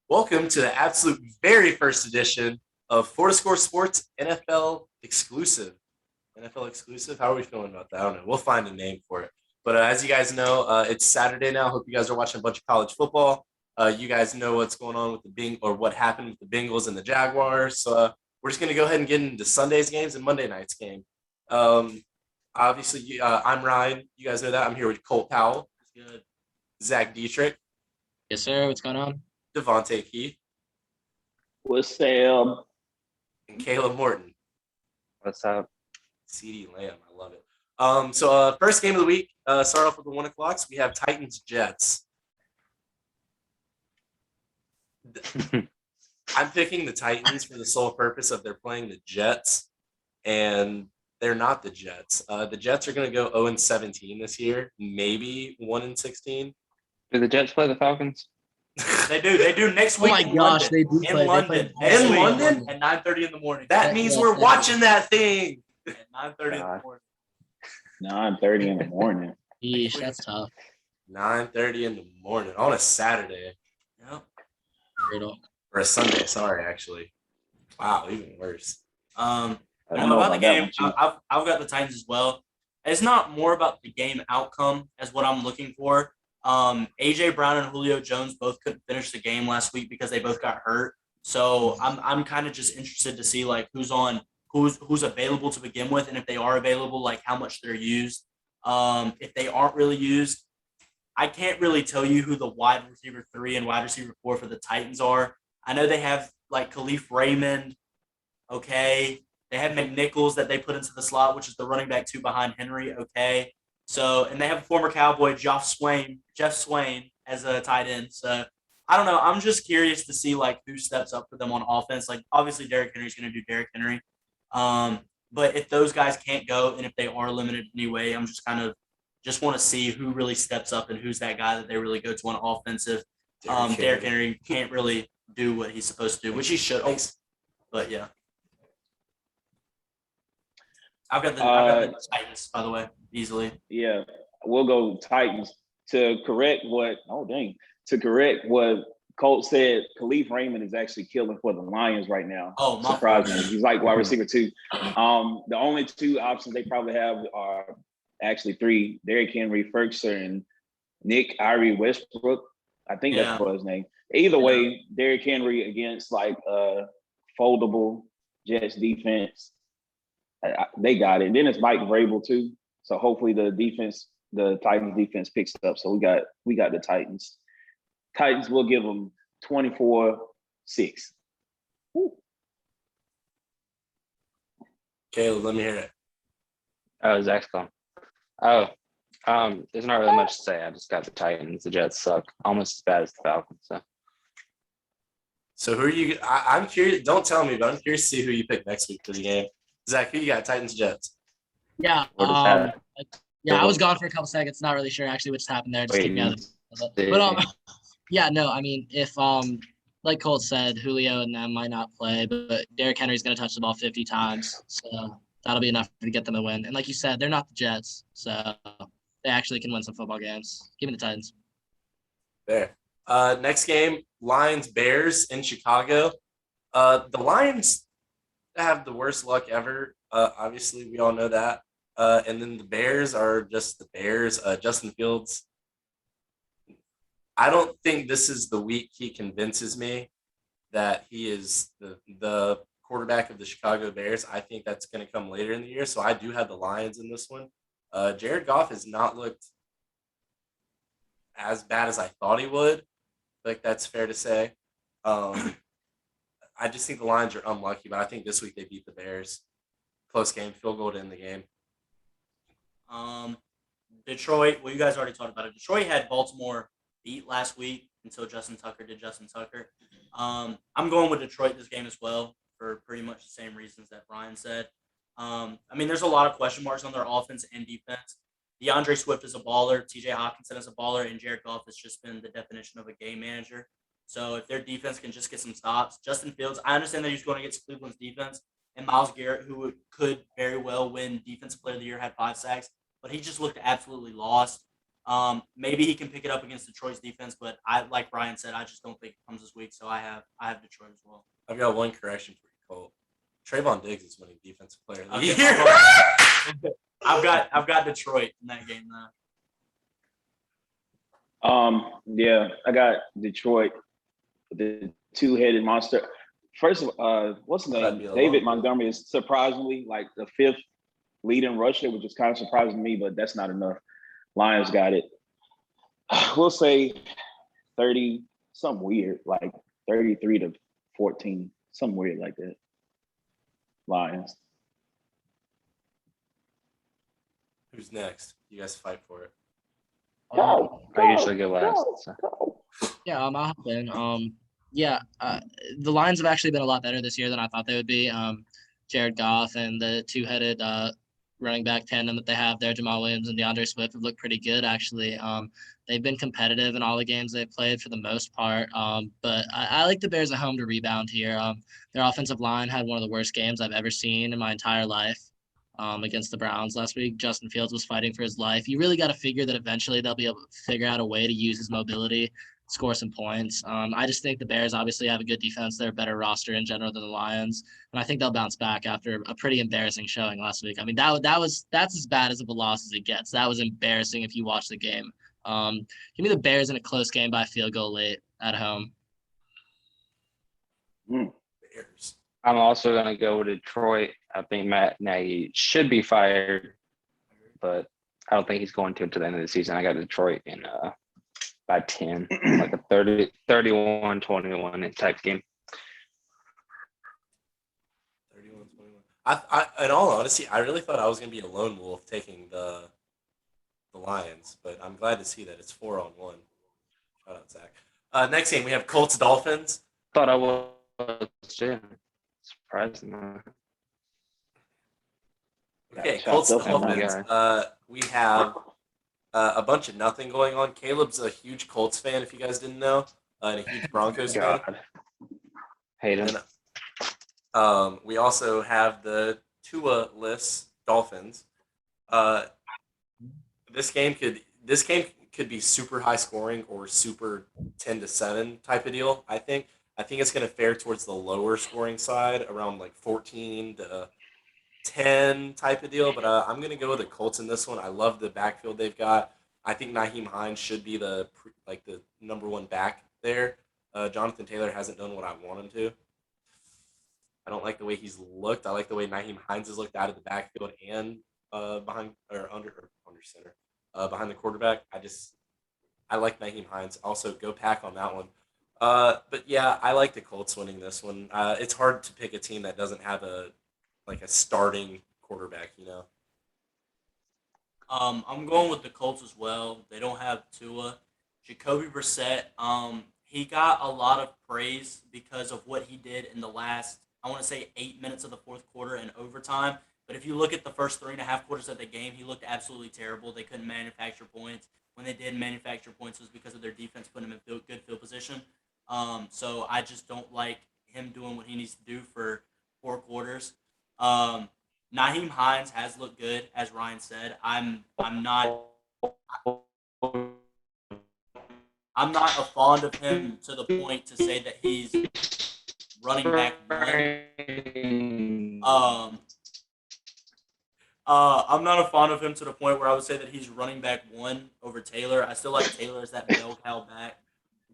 Welcome to the absolute very first edition of Four to Score Sports NFL Exclusive. NFL Exclusive? How are we feeling about that? I don't know. We'll find a name for it. But as you guys know, it's Saturday now. Hope you guys are watching a bunch of college football. You guys know what's going on with what happened with the Bengals and the Jaguars. So we're just going to go ahead and get into Sunday's games and Monday night's game. Um, obviously, I'm Ryan. You guys know that. I'm here with Colt Powell. Good. Zach Dietrich. Yes, sir. What's going on? Devontae Keith. What's Sam? And Caleb Morton. What's up? CD Lamb. I love it. First game of the week, start off with the 1 o'clocks. We have Titans Jets. I'm picking the Titans for the sole purpose of they're playing the Jets, and they're not the Jets. The Jets are going to go 0-17 this year, maybe 1-16. Do the Jets play the Falcons? They do. They do next week. Oh my gosh, London. they do play. In London. In London? At 9:30 in the morning. That means we're watching that thing. At 9:30 in the morning. 9:30 in the morning. Yeesh, that's tough. 9:30 in the morning on a Saturday. Yep. Or a Sunday, sorry, actually. Wow, even worse. About the game, I've got the Titans as well. It's not more about the game outcome as what I'm looking for. AJ Brown and Julio Jones both couldn't finish the game last week because they both got hurt. So I'm kind of just interested to see like who's available to begin with, and if they are available, like how much they're used. If they aren't really used, I can't really tell you who the wide receiver 3 and wide receiver 4 for the Titans are. I know they have like Khalif Raymond. Okay. They have McNichols that they put into the slot, which is the running back 2 behind Henry. Okay. So, and they have a former Cowboy, Jeff Swain, as a tight end. So, I don't know. I'm just curious to see like who steps up for them on offense. Like obviously Derrick Henry's going to do Derrick Henry. But if those guys can't go and if they are limited anyway, I'm just kind of want to see who really steps up and who's that guy that they really go to on offensive. Derrick Henry can't really do what he's supposed to do, which he should. But yeah. I've got the Titans, by the way, easily. Yeah, we'll go Titans. To correct what Colt said, Khalif Raymond is actually killing for the Lions right now. Oh, my surprisingly. He's like wide receiver 2. The only 2 options they probably have are actually 3: Derrick Henry, Ferguson, and Nick Irie Westbrook. I think that's his name. Either way, Derrick Henry against like foldable Jets defense. They got it. And then it's Mike Vrabel too. So hopefully the Titans defense picks it up. So we got the Titans. Titans will give them 24-6. Caleb, let me hear it. Oh, Zach's gone. There's not really much to say. I just got the Titans. The Jets suck almost as bad as the Falcons. So who are you? I'm curious. Don't tell me, but I'm curious to see who you pick next week for the game. Zach, who you got? Titans, Jets. Yeah. I was gone for a couple seconds. Not really sure actually what's happened there. Just keep me out of it. But I mean, if like Colt said, Julio and them might not play, but Derrick Henry's going to touch the ball 50 times, so that'll be enough to get them a win. And like you said, they're not the Jets, so they actually can win some football games. Give me the Titans. There. Next game, Lions Bears in Chicago. The Lions have the worst luck ever. Obviously, we all know that. And then the Bears are just the Bears. Justin Fields. I don't think this is the week he convinces me that he is the quarterback of the Chicago Bears. I think that's going to come later in the year. So I do have the Lions in this one. Jared Goff has not looked as bad as I thought he would. Like that's fair to say. I just think the Lions are unlucky, but I think this week they beat the Bears. Close game, field goal to end the game. Detroit, well, you guys already talked about it. Detroit had Baltimore beat last week until Justin Tucker did Justin Tucker. I'm going with Detroit this game as well for pretty much the same reasons that Ryan said. I mean, there's a lot of question marks on their offense and defense. DeAndre Swift is a baller. TJ Hawkinson is a baller. And Jared Goff has just been the definition of a game manager. So if their defense can just get some stops, Justin Fields, I understand that he's going against Cleveland's defense, and Myles Garrett, who could very well win Defensive Player of the Year, had 5 sacks, but he just looked absolutely lost. Maybe he can pick it up against Detroit's defense, but like Ryan said, I just don't think it comes this week. So I have Detroit as well. I've got one correction for you, Colt. Trayvon Diggs is winning Defensive Player of the Okay, Year. I've got Detroit in that game now. Yeah, I got Detroit, the two-headed monster. First of all, what's his name? David Montgomery is surprisingly like the fifth leading rusher, which is kind of surprising to me, but that's not enough. Lions got it. We'll say 30, something weird, like 33-14, something weird like that. Lions. Who's next? You guys fight for it. I usually go last. So. Yeah, I'll hop in. The Lions have actually been a lot better this year than I thought they would be. Jared Goff and the two-headed running back tandem that they have there, Jamal Williams and DeAndre Swift, have looked pretty good, actually. They've been competitive in all the games they've played for the most part. But I like the Bears at home to rebound here. Their offensive line had one of the worst games I've ever seen in my entire life against the Browns last week. Justin Fields was fighting for his life. You really got to figure that eventually they'll be able to figure out a way to use his mobility, score some points. I just think the Bears obviously have a good defense. They're a better roster in general than the Lions, and I think they'll bounce back after a pretty embarrassing showing last week. I mean, that's as bad as of a loss as it gets. That was embarrassing if you watch the game. Give me the Bears in a close game by a field goal late at home. Bears. I'm also going to go with Detroit. I think Matt Nagy should be fired, but I don't think he's going to until the end of the season. I got Detroit in by 10, like a 31-21 type game. 31-21. In all honesty, I really thought I was going to be a lone wolf taking the Lions, but I'm glad to see that it's 4-1. Shout out, Zach. Next game, we have Colts Dolphins. Thought I was too. Surprisingly. Okay, Colts Dolphins. We have a bunch of nothing going on. Caleb's a huge Colts fan, if you guys didn't know, and a huge Broncos fan. Hate him. And, we also have the Tua-less Dolphins. This game could be super high scoring or super 10-7 type of deal. I think it's going to fare towards the lower scoring side, around like 14-10 type of deal. But I'm going to go with the Colts in this one. I love the backfield they've got. I think Nyheim Hines should be the number one back there. Jonathan Taylor hasn't done what I want him to. I don't like the way he's looked. I like the way Nyheim Hines has looked out of the backfield and behind or under center, behind the quarterback. I like Nyheim Hines. Also, go Pack on that one. But yeah, I like the Colts winning this one. It's hard to pick a team that doesn't have a starting quarterback, you know. I'm going with the Colts as well. They don't have Tua. Jacoby Brissett, he got a lot of praise because of what he did in the last, I want to say, 8 minutes of the fourth quarter and overtime. But if you look at the first 3.5 quarters of the game, he looked absolutely terrible. They couldn't manufacture points. When they did manufacture points, it was because of their defense putting him in good field position. So I just don't like him doing what he needs to do for 4 quarters. Nyheim Hines has looked good, as Ryan said. I'm not a fond of him to the point to say that he's running back one. I'm not a fan of him to the point where I would say that he's running back one over Taylor. I still like Taylor as that bell cow back.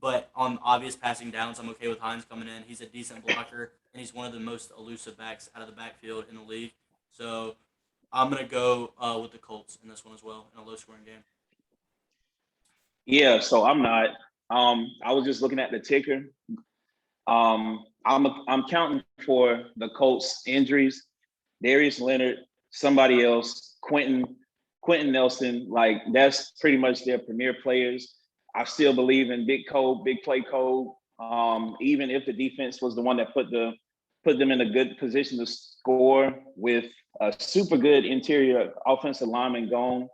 But on obvious passing downs, I'm okay with Hines coming in. He's a decent blocker, and he's one of the most elusive backs out of the backfield in the league. So I'm going to go with the Colts in this one as well, in a low-scoring game. Yeah, so I'm not. I was just looking at the ticker. I'm counting for the Colts injuries. Darius Leonard, somebody else, Quentin Nelson, like that's pretty much their premier players. I still believe in big play code. Even if the defense was the one that put them in a good position to score with a super good interior offensive lineman gone,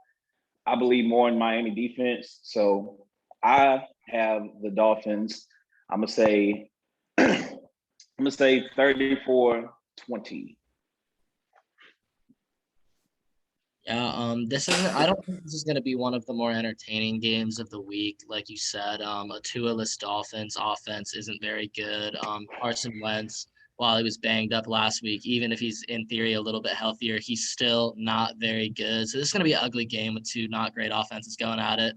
I believe more in Miami defense. So I have the Dolphins. I'm gonna say 34-20. Yeah, I don't think this is gonna be one of the more entertaining games of the week. Like you said, a Tua-less Dolphins offense isn't very good. Carson Wentz, while he was banged up last week, even if he's in theory a little bit healthier, he's still not very good. So this is gonna be an ugly game with two not great offenses going at it.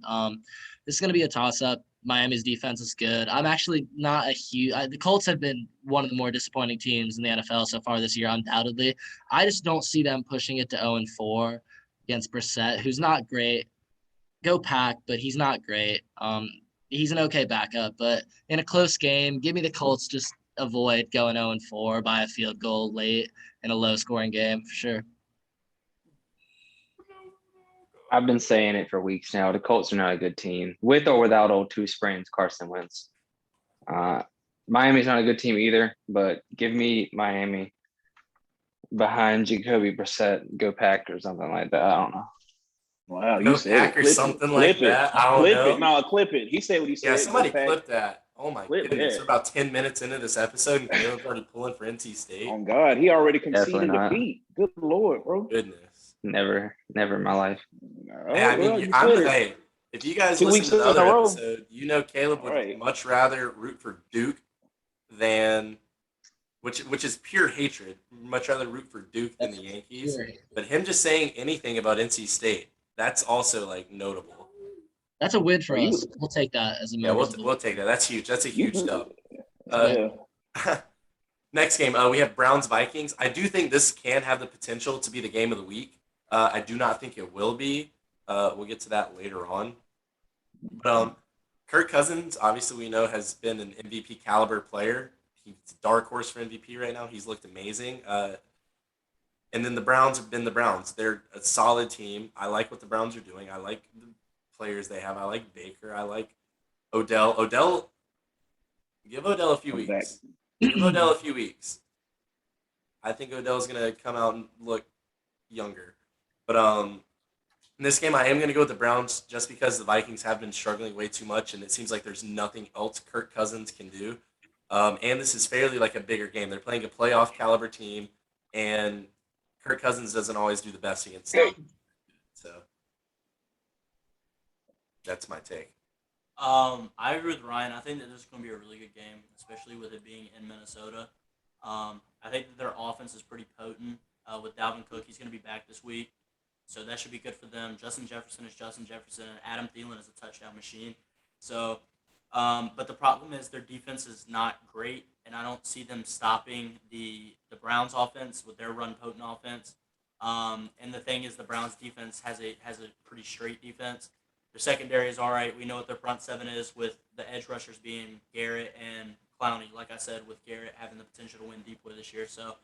This is gonna be a toss-up. Miami's defense is good. I'm actually not a huge. The Colts have been one of the more disappointing teams in the NFL so far this year, undoubtedly. I just don't see them pushing it to 0-4 against Brissett, who's not great. Go Pack, but he's not great. He's an okay backup, but in a close game, give me the Colts. Just avoid going 0-4 by a field goal late in a low-scoring game for sure. I've been saying it for weeks now. The Colts are not a good team, with or without old two sprains Carson Wentz. Miami's not a good team either, but give me Miami behind Jacoby Brissett, go Pack or something like that. I don't know. Wow, Go you said Pack or something like that. I don't clip know. it. No, clip it. He said what he said. Yeah, somebody Go Pack. clip that. Oh my Clip goodness. that. We're about 10 minutes into this episode and Caleb's already pulling for NC State. Oh God, he already conceded Definitely not. defeat. Good Lord, bro. Goodness. Never in my life. Hey, I mean, hey, if you guys listen to the other episode, you know Caleb would much rather root for Duke than which is pure hatred. Much rather root for Duke than the Yankees. But him just saying anything about NC State, that's also like notable. That's a win for us. We'll take that as a we'll take that. That's huge. That's a huge dub. Next game, we have Browns Vikings. I do think this can have the potential to be the game of the week. I do not think it will be. We'll get to that later on. But Kirk Cousins, obviously we know, has been an MVP caliber player. He's a dark horse for MVP right now. He's looked amazing. And then the Browns have been the Browns. They're a solid team. I like what the Browns are doing. I like the players they have. I like Baker. I like Odell. Give Odell a few weeks. Give Odell a few weeks. I think Odell's going to come out and look younger. But in this game, I am going to go with the Browns just because the Vikings have been struggling way too much, and it seems like there's nothing else Kirk Cousins can do. And this is fairly like a bigger game. They're playing a playoff caliber team, and Kirk Cousins doesn't always do the best against them. So that's my take. I agree with Ryan. I think that this is going to be a really good game, especially with it being in Minnesota. I think that their offense is pretty potent. With Dalvin Cook, he's going to be back this week, so that should be good for them. Justin Jefferson is Justin Jefferson, and Adam Thielen is a touchdown machine. So, but the problem is their defense is not great, and I don't see them stopping the Browns offense with their run potent offense. And the thing is, the Browns defense has a pretty straight defense. Their secondary is all right. We know what their front seven is, with the edge rushers being Garrett and Clowney. Like I said, with Garrett having the potential to win Deepwood this year. So,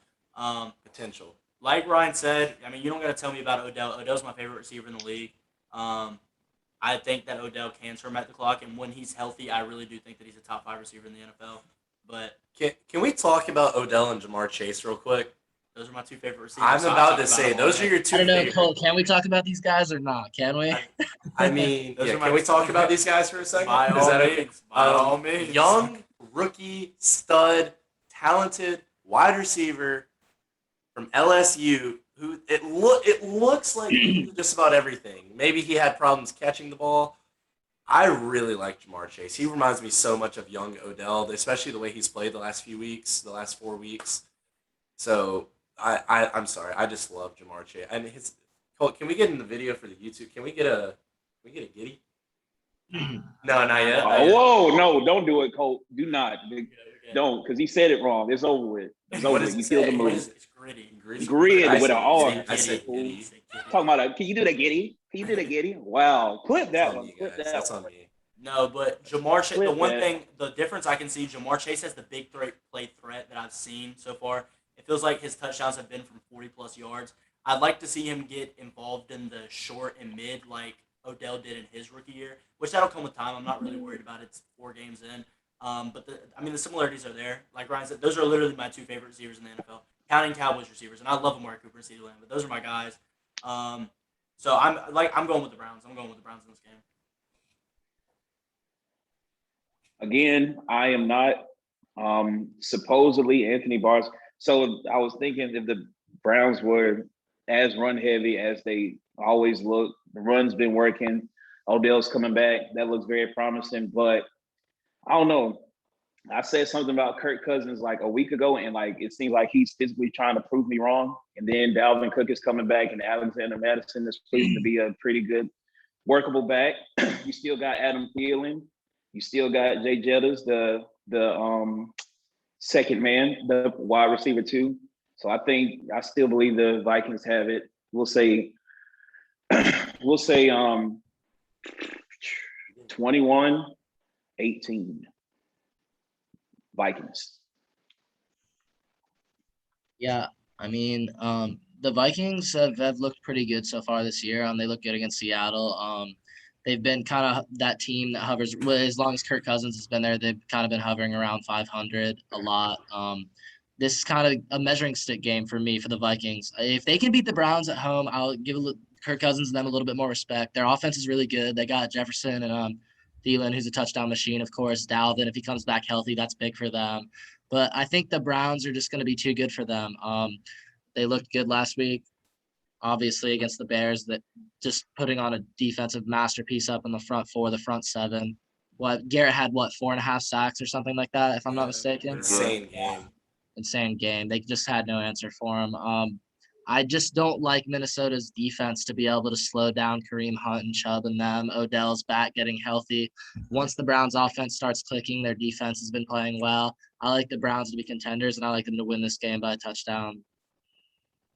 potential. Like Ryan said, I mean, you don't got to tell me about Odell. Odell's my favorite receiver in the league. I think that Odell can turn back the clock, and when he's healthy, I really do think that he's a top 5 receiver in the NFL. But can we talk about Odell and Jamar Chase real quick? Those are my 2 favorite receivers. I'm about to say those are your 2 I don't know, favorite. Cole, can we talk about these guys or not? Can we? I mean, can we talk about these guys for a second? By all means. Young, rookie, stud, talented wide receiver from LSU, who it looks like just about everything. Maybe he had problems catching the ball. I really like Jamar Chase. He reminds me so much of young Odell, especially the way he's played the last 4 weeks. So I'm sorry, I just love Jamar Chase. And Colt, can we get in the video for the YouTube? Can we get a giddy? No, not yet. Whoa, no, don't do it, Colt. Do not. Don't, because he said it wrong. It's over with. It's over with. You killed the movie. It's gritty. Grid with an R. I said giddy. Talking about that. Can you do that, Giddy? Can you do that, Giddy? Wow. Clip that one. That's on me. No, but Jamar Chase, the difference I can see, Jamar Chase has the big play threat that I've seen so far. It feels like his touchdowns have been from 40-plus yards. I'd like to see him get involved in the short and mid like Odell did in his rookie year, which that'll come with time. I'm not really worried about it. It's 4 games in. But the similarities are there. Like Ryan said, those are literally my 2 favorite receivers in the NFL, counting Cowboys receivers. And I love Amari Cooper and CeeDee Lamb, but those are my guys. So I'm going with the Browns. I'm going with the Browns in this game. Again, I am not supposedly Anthony Barnes. So I was thinking if the Browns were as run heavy as they always look. The run's been working. Odell's coming back. That looks very promising. But I don't know. I said something about Kirk Cousins like a week ago, and like it seems like he's physically trying to prove me wrong. And then Dalvin Cook is coming back, and Alexander Madison is proving to be a pretty good, workable back. You still got Adam Thielen. You still got Jay Jettas, the second man, the wide receiver too. So I still believe the Vikings have it. We'll say 21-18. Vikings. Yeah, I mean, the Vikings have looked pretty good so far this year. They look good against Seattle. They've been kind of that team that hovers. Well, as long as Kirk Cousins has been there, they've kind of been hovering around 500 a lot. This is kind of a measuring stick game for me for the Vikings. If they can beat the Browns at home, I'll give Kirk Cousins and them a little bit more respect. Their offense is really good. They got Jefferson and Thielen, who's a touchdown machine, of course. Dalvin, if he comes back healthy, that's big for them. But I think the Browns are just going to be too good for them. They looked good last week, obviously, against the Bears, that just putting on a defensive masterpiece up in the front four, the front seven. Garrett had 4.5 sacks or something like that, if I'm not mistaken. Insane game. Insane game. They just had no answer for him. I just don't like Minnesota's defense to be able to slow down Kareem Hunt and Chubb and them. Odell's back getting healthy. Once the Browns offense starts clicking, their defense has been playing well. I like the Browns to be contenders, and I like them to win this game by a touchdown.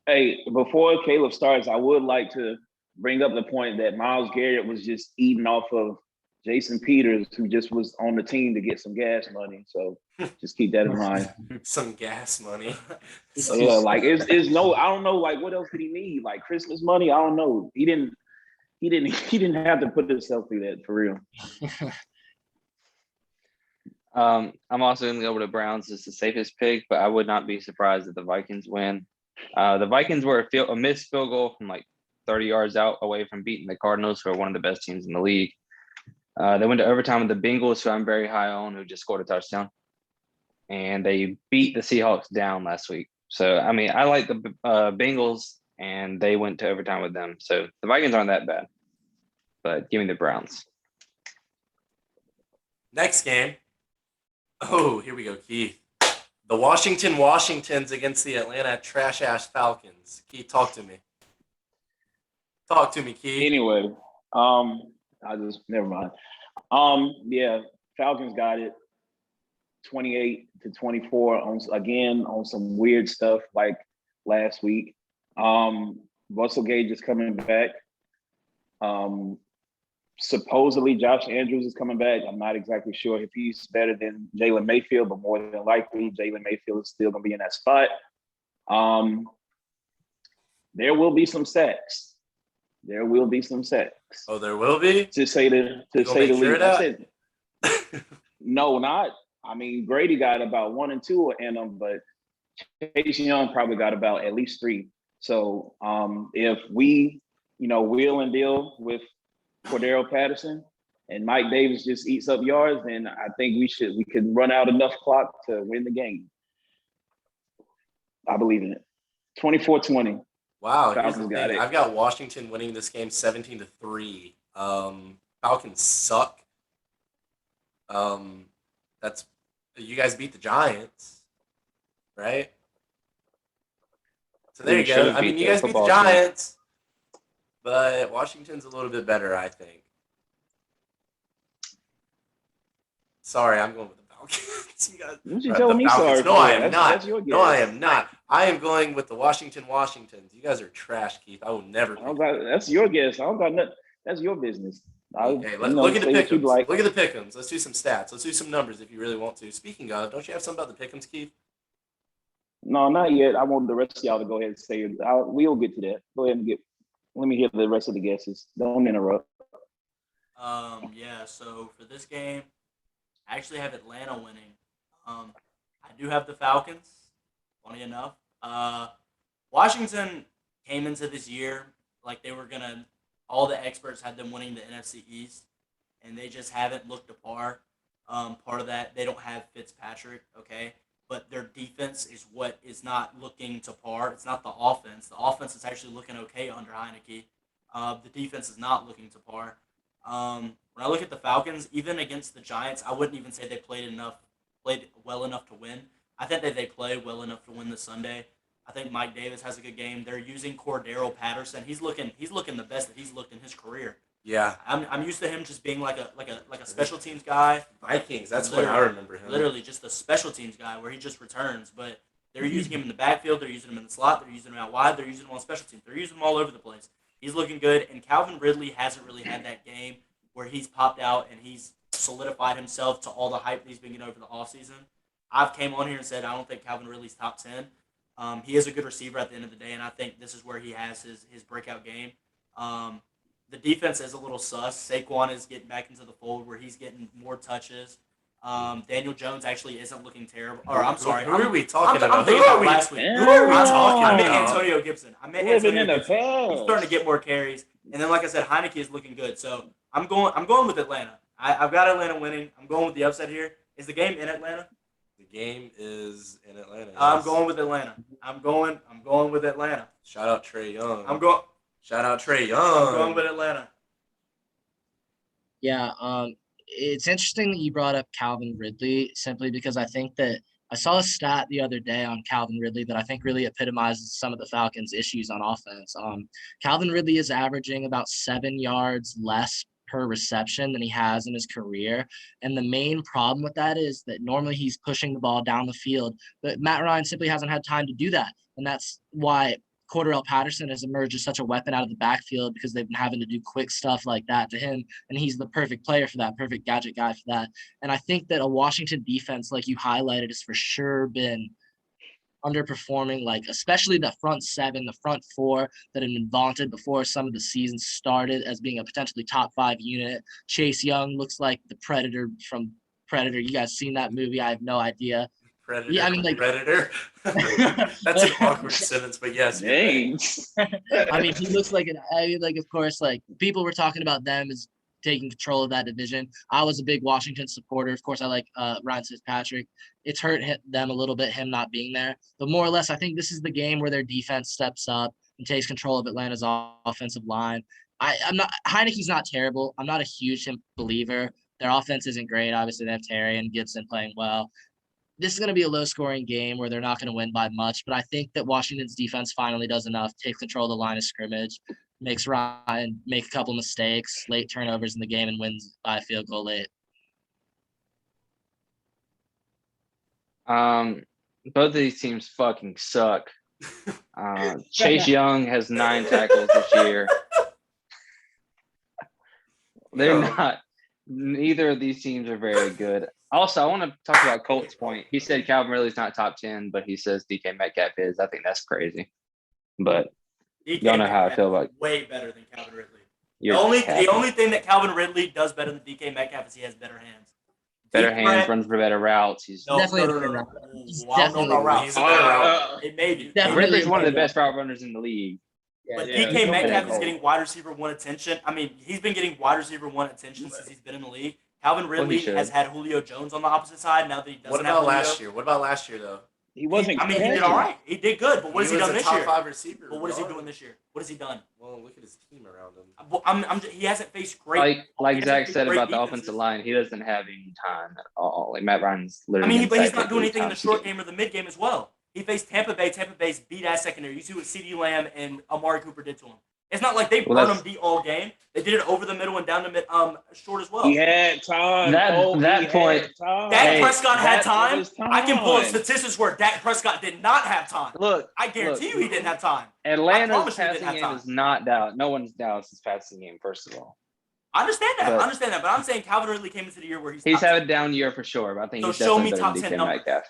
Hey, before Caleb starts, I would like to bring up the point that Myles Garrett was just eating off of Jason Peters, who just was on the team to get some gas money. So just keep that in mind. Some gas money. Yeah, like it's no, I don't know, like what else did he need? Like Christmas money? I don't know. He didn't have to put himself through that for real. I'm also going to go with the Browns as the safest pick, but I would not be surprised if the Vikings win. The Vikings were a missed field goal from like 30 yards out away from beating the Cardinals, who are one of the best teams in the league. They went to overtime with the Bengals, who I'm very high on, who just scored a touchdown. And they beat the Seahawks down last week. So, I mean, I like the Bengals, and they went to overtime with them. So the Vikings aren't that bad. But give me the Browns. Next game. Oh, here we go, Keith. The Washingtons against the Atlanta trash-ass Falcons. Keith, talk to me. Talk to me, Keith. Anyway, never mind. Yeah, Falcons got it 28-24 on some weird stuff like last week. Russell Gage is coming back. Supposedly Josh Andrews is coming back. I'm not exactly sure if he's better than Jalen Mayfield, but more than likely Jalen Mayfield is still going to be in that spot. There will be some sacks. There will be some sacks. Oh, there will be? To say the least. I said, no, not. I mean, Brady got about 1 and 2 in them, but Chase Young probably got about at least 3. So if we, wheel and deal with Cordero Patterson and Mike Davis just eats up yards, then I think we could run out enough clock to win the game. I believe in it. 24-20. Wow, here's the thing. I've got Washington winning this game 17-3. Falcons suck. That's you guys beat the Giants, right? So there you go. I mean, you guys beat the Giants, but Washington's a little bit better, I think. Sorry, I'm going with the Falcons. You guys, you tell me sorry. No, I am not. No, I am not. I am going with the Washingtons. You guys are trash, Keith. I will never. That's your guess. I don't got nothing. That's your business. Okay, look at the pick'ems. Like. Look at the pick'ems. Let's do some stats. Let's do some numbers if you really want to. Speaking of, don't you have something about the pick'ems, Keith? No, not yet. I want the rest of y'all to go ahead and say it. We'll get to that. Go ahead and let me hear the rest of the guesses. Don't interrupt. Yeah, so for this game, I actually have Atlanta winning. I do have the Falcons, funny enough. Washington came into this year like they were going to, all the experts had them winning the NFC East, and they just haven't looked to par. Part of that, they don't have Fitzpatrick, okay? But their defense is what is not looking to par. It's not the offense. The offense is actually looking okay under Heineke. The defense is not looking to par. When I look at the Falcons, even against the Giants, I wouldn't even say they played well enough to win. I think that they play well enough to win this Sunday. I think Mike Davis has a good game. They're using Cordero Patterson. He's looking the best that he's looked in his career. Yeah, I'm used to him just being like a special teams guy. Vikings. That's what I remember him. Literally just a special teams guy where he just returns. But they're using him in the backfield. They're using him in the slot. They're using him out wide. They're using him on special teams. They're using him all over the place. He's looking good. And Calvin Ridley hasn't really had that game where he's popped out and he's solidified himself to all the hype that he's been getting over the offseason. I've came on here and said I don't think Calvin Ridley's top 10. He is a good receiver at the end of the day, and I think this is where he has his breakout game. The defense is a little sus. Saquon is getting back into the fold where he's getting more touches. Daniel Jones actually isn't looking terrible. Or I'm sorry. Who are we talking about? I'm thinking about last week. Who are we talking I meant about? Antonio Gibson. Living in the He's past. starting to get more carries. And then, like I said, Heineke is looking good. So I'm going with Atlanta. I've got Atlanta winning. I'm going with the upset here. Is the game in Atlanta? The game is in Atlanta. Yes. I'm going with Atlanta. I'm going with Atlanta. Shout out Trey Young. Shout out Trey Young. I'm going with Atlanta. Yeah, it's interesting that you brought up Calvin Ridley simply because I think that I saw a stat the other day on Calvin Ridley that I think really epitomizes some of the Falcons' issues on offense. Calvin Ridley is averaging about 7 yards less per reception than he has in his career. And the main problem with that is that normally he's pushing the ball down the field, but Matt Ryan simply hasn't had time to do that. And that's why Cordero Patterson has emerged as such a weapon out of the backfield because they've been having to do quick stuff like that to him. And he's the perfect player for that, perfect gadget guy for that. And I think that a Washington defense, like you highlighted, has for sure been underperforming, like especially the front seven, the front four that had been vaunted before some of the season started as being a potentially top 5 unit. Chase Young looks like the Predator from Predator. You guys seen that movie? I have no idea. Predator. Yeah, I mean, like Predator. That's an awkward sentence, but yes. Names. I mean, he looks like of course, like people were talking about them as taking control of that division. I was a big Washington supporter. Of course, I like Ryan Fitzpatrick. It's hurt them a little bit, him not being there. But more or less, I think this is the game where their defense steps up and takes control of Atlanta's offensive line. Heineke's not terrible. I'm not a huge believer. Their offense isn't great. Obviously, they have Terry and Gibson playing well. This is going to be a low-scoring game where they're not going to win by much, but I think that Washington's defense finally does enough, takes control of the line of scrimmage, makes Ryan make a couple mistakes, late turnovers in the game, and wins by a field goal late. Both of these teams fucking suck. Chase Young has 9 tackles this year. They're not. Neither of these teams are very good. Also, I want to talk about Colt's point. He said Calvin Ridley's not top 10, but he says DK Metcalf is. I think that's crazy. But y'all know how I feel about way better than Calvin Ridley. The only thing that Calvin Ridley does better than DK Metcalf is he has better hands. Better hands, runs for better routes. He's definitely no. a better route. He's I don't know about routes. He's a better route. It may be. Ridley's one of the best route runners in the league. But DK Metcalf is getting wide receiver 1 attention. I mean, he's been getting wide receiver 1 attention since he's been in the league. Calvin Ridley has had Julio Jones on the opposite side. Now that he doesn't have Julio. What about last year, though? He wasn't. He did all right. He did good. But what has he done this year? He was a top 5 receiver. But what is he doing this year? What has he done? Well, look at his team around him. He hasn't faced great. Like Zach said about the offensive line, he doesn't have any time at all. Like Matt Ryan's literally. I mean, but he's not doing anything in the short game or the mid game as well. He faced Tampa Bay. Tampa Bay's beat ass secondary. You see what CeeDee Lamb and Amari Cooper did to him. It's not like they burned him deep all game. They did it over the middle and down the mid, short as well. He had time. That point. Dak Prescott had time. I can pull up statistics where Dak Prescott did not have time. Look, I guarantee you he didn't have time. Atlanta's passing game is not Dallas. No one's Dallas's passing game, first of all. I understand that. But I'm saying Calvin Ridley came into the year where he's had a down year for sure. But I think so he's definitely show me better top than 10 DK numbers. Metcalf.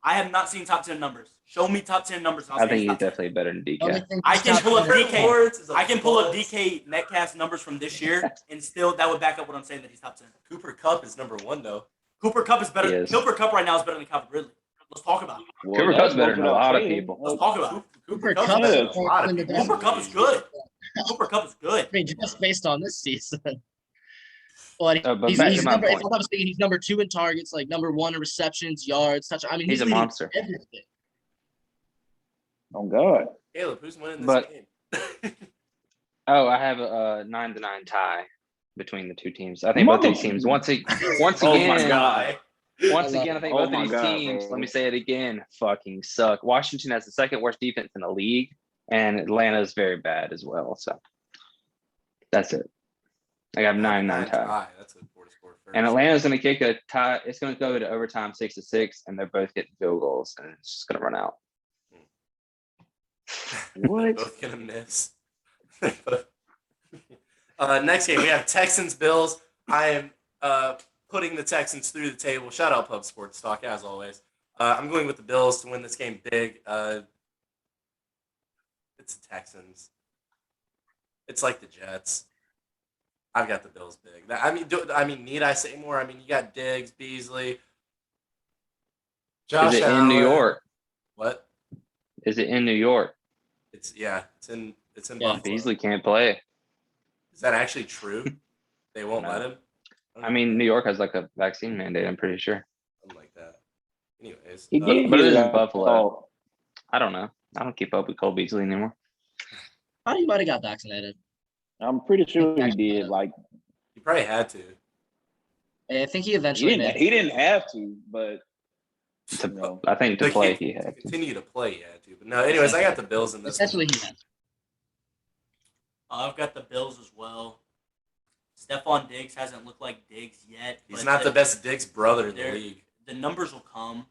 I have not seen top 10 numbers. Show me top 10 numbers. I think he's definitely better than DK. I can pull up DK. I can pull up DK Metcalf's numbers from this year, and still that would back up what I'm saying that he's top 10. Cooper Kupp is number 1, though. Cooper Kupp is better. Cooper Kupp right now is better than Calvin Ridley. Let's talk about it. Cooper Kupp's better than a lot of people. Let's talk about it. Cooper Kupp is Cooper Kupp is good. Cooper Kupp is good. I mean, just based on this season. But he's number, if I'm not mistaken, he's number 2 in targets, like number 1 in receptions, yards, touch. I mean, he's a monster. Everything. Oh God, Caleb, who's winning this game? Oh, I have a 9-9 tie between the two teams. I think both these teams once again. Oh my god. Once again, I think both of these teams. Bro. Let me say it again. Fucking suck. Washington has the second worst defense in the league, and Atlanta's very bad as well. So that's it. I got 9-9 tie. That's a 4-score first. And Atlanta's going to kick a tie. It's going to go to overtime 6-6, and they're both getting field goals, and it's just going to run out. What? Both gonna miss. Next game we have Texans Bills. I am putting the Texans through the table. Shout out Pub Sports Talk as always. I'm going with the Bills to win this game big. It's the Texans. It's like the Jets. I've got the Bills big. Need I say more? I mean, you got Diggs, Beasley, Josh Is it Allen. in New York? What? Is it in New York? It's in Buffalo. Beasley can't play. Is that actually true? They won't let him? I mean, New York has like a vaccine mandate, I'm pretty sure. Something like that. Anyways. He did But get it is it in out. Buffalo. I don't know. I don't keep up with Cole Beasley anymore. How you might have got vaccinated? I'm pretty sure he did. Like He probably had to. I think he eventually he didn't have to, but I think to play he had to. Continue to play, he had to. But no, anyways, I got the Bills in this. Essentially, he had to. I've got the Bills as well. Stephon Diggs hasn't looked like Diggs yet. He's not the best Diggs brother in the league. The numbers will come.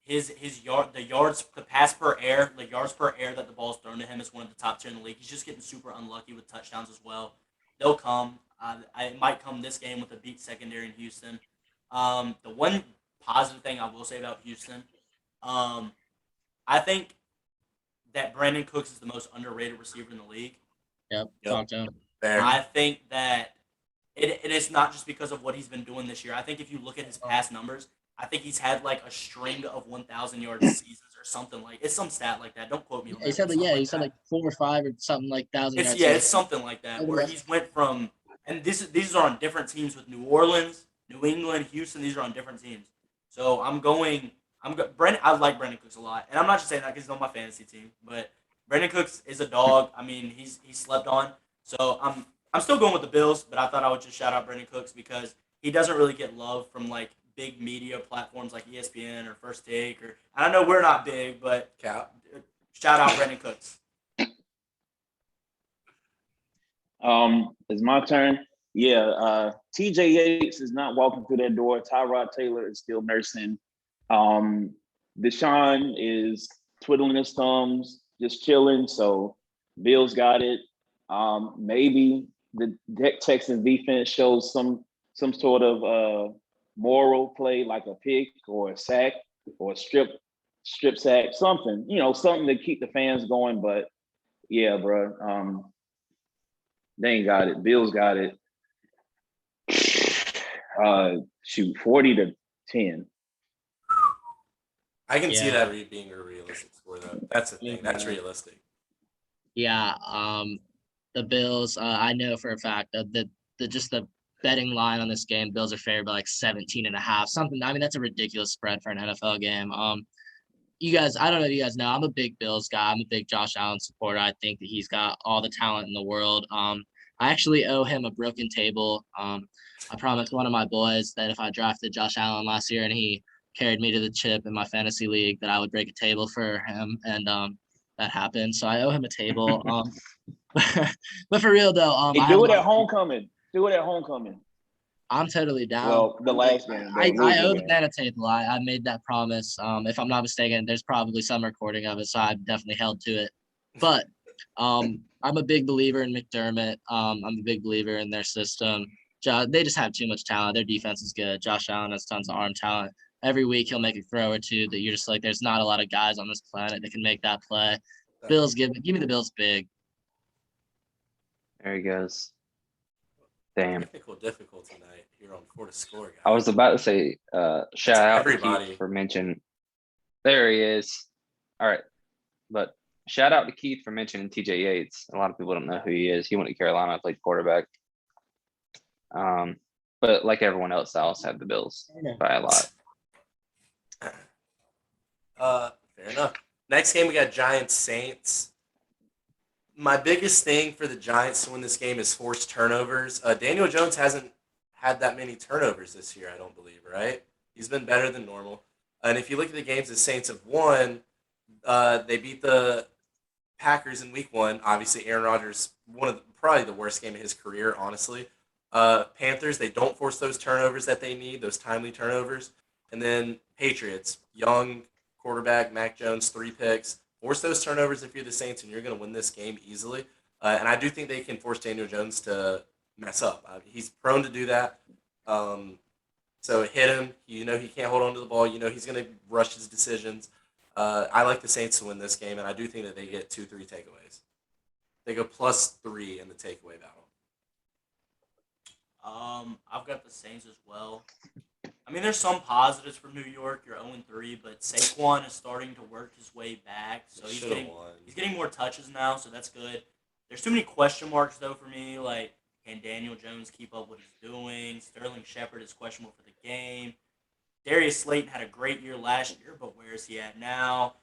The yards per air that the ball's thrown to him is one of the top 10 in the league. He's just getting super unlucky with touchdowns as well. They'll come. It might come this game with a beat secondary in Houston. The one positive thing I will say about Houston, I think that Brandon Cooks is the most underrated receiver in the league. Yep. Talk to him. I think that it is not just because of what he's been doing this year. I think if you look at his past numbers, I think he's had like a string of 1,000 yard seasons or something like. It's some stat like that. Don't quote me on that. He said like 4 or 5 or something like 1,000 yards. Yeah, it's something like that where he's went from, and these are on different teams with New Orleans, New England, Houston. These are on different teams. So Brandon. I like Brandon Cooks a lot, and I'm not just saying that because he's on my fantasy team, but Brandon Cooks is a dog. I mean, he's slept on. So I'm still going with the Bills, but I thought I would just shout out Brandon Cooks because he doesn't really get love from like big media platforms like ESPN or First Take and I know we're not big, but shout out Brandon Cooks. It's my turn. Yeah, TJ Yates is not walking through that door. Tyrod Taylor is still nursing. Deshaun is twiddling his thumbs, just chilling. So Bills got it. Maybe the Texans defense shows some sort of moral play, like a pick or a sack or a strip sack, something, something to keep the fans going. But yeah, bro, they ain't got it. Bills got it. 40-10. I can see that being a realistic score, though. That's the thing. That's realistic. Yeah. The Bills. I know for a fact that the betting line on this game, Bills are favored by like 17.5, something. I mean, that's a ridiculous spread for an NFL game. You guys, I don't know if you guys know, I'm a big Bills guy. I'm a big Josh Allen supporter. I think that he's got all the talent in the world. I actually owe him a broken table. I promised one of my boys that if I drafted Josh Allen last year and he carried me to the chip in my fantasy league, that I would break a table for him, and that happened. So I owe him a table. But for real though, do it at homecoming. I'm totally down. Well, the last game. I owe the man a table. I made that promise. If I'm not mistaken, there's probably some recording of it, so I've definitely held to it. But I'm a big believer in McDermott. I'm a big believer in their system. They just have too much talent. Their defense is good. Josh Allen has tons of arm talent. Every week he'll make a throw or two that you're just like, there's not a lot of guys on this planet that can make that play. Bills, give me the Bills big. There he goes. Damn. Difficult tonight here on For the Score, guys. I was about to say, shout out everybody to Keith for mentioning. There he is. All right. But shout out to Keith for mentioning TJ Yates. A lot of people don't know who he is. He went to Carolina, played quarterback. But like everyone else, I also have the Bills by a lot. Fair enough. Next game, we got Giants Saints. My biggest thing for the Giants to win this game is forced turnovers. Daniel Jones hasn't had that many turnovers this year, I don't believe, right? He's been better than normal. And if you look at the games the Saints have won, they beat the Packers in Week 1. Obviously, Aaron Rodgers probably the worst game of his career, honestly. Panthers, they don't force those turnovers that they need, those timely turnovers. And then Patriots, young quarterback Mac Jones, 3 picks. Force those turnovers if you're the Saints, and you're going to win this game easily. And I do think they can force Daniel Jones to mess up. He's prone to do that. So hit him. You know he can't hold on to the ball. You know he's going to rush his decisions. I like the Saints to win this game, and I do think that they get 2-3 takeaways. They go +3 in the takeaway battle. I've got the Saints as well. I mean, there's some positives for New York. You're 0-3, but Saquon is starting to work his way back, so he's getting more touches now, so that's good. There's too many question marks though for me. Like, can Daniel Jones keep up what he's doing? Sterling Shepard is questionable for the game. Darius Slayton had a great year last year, but where is he at now?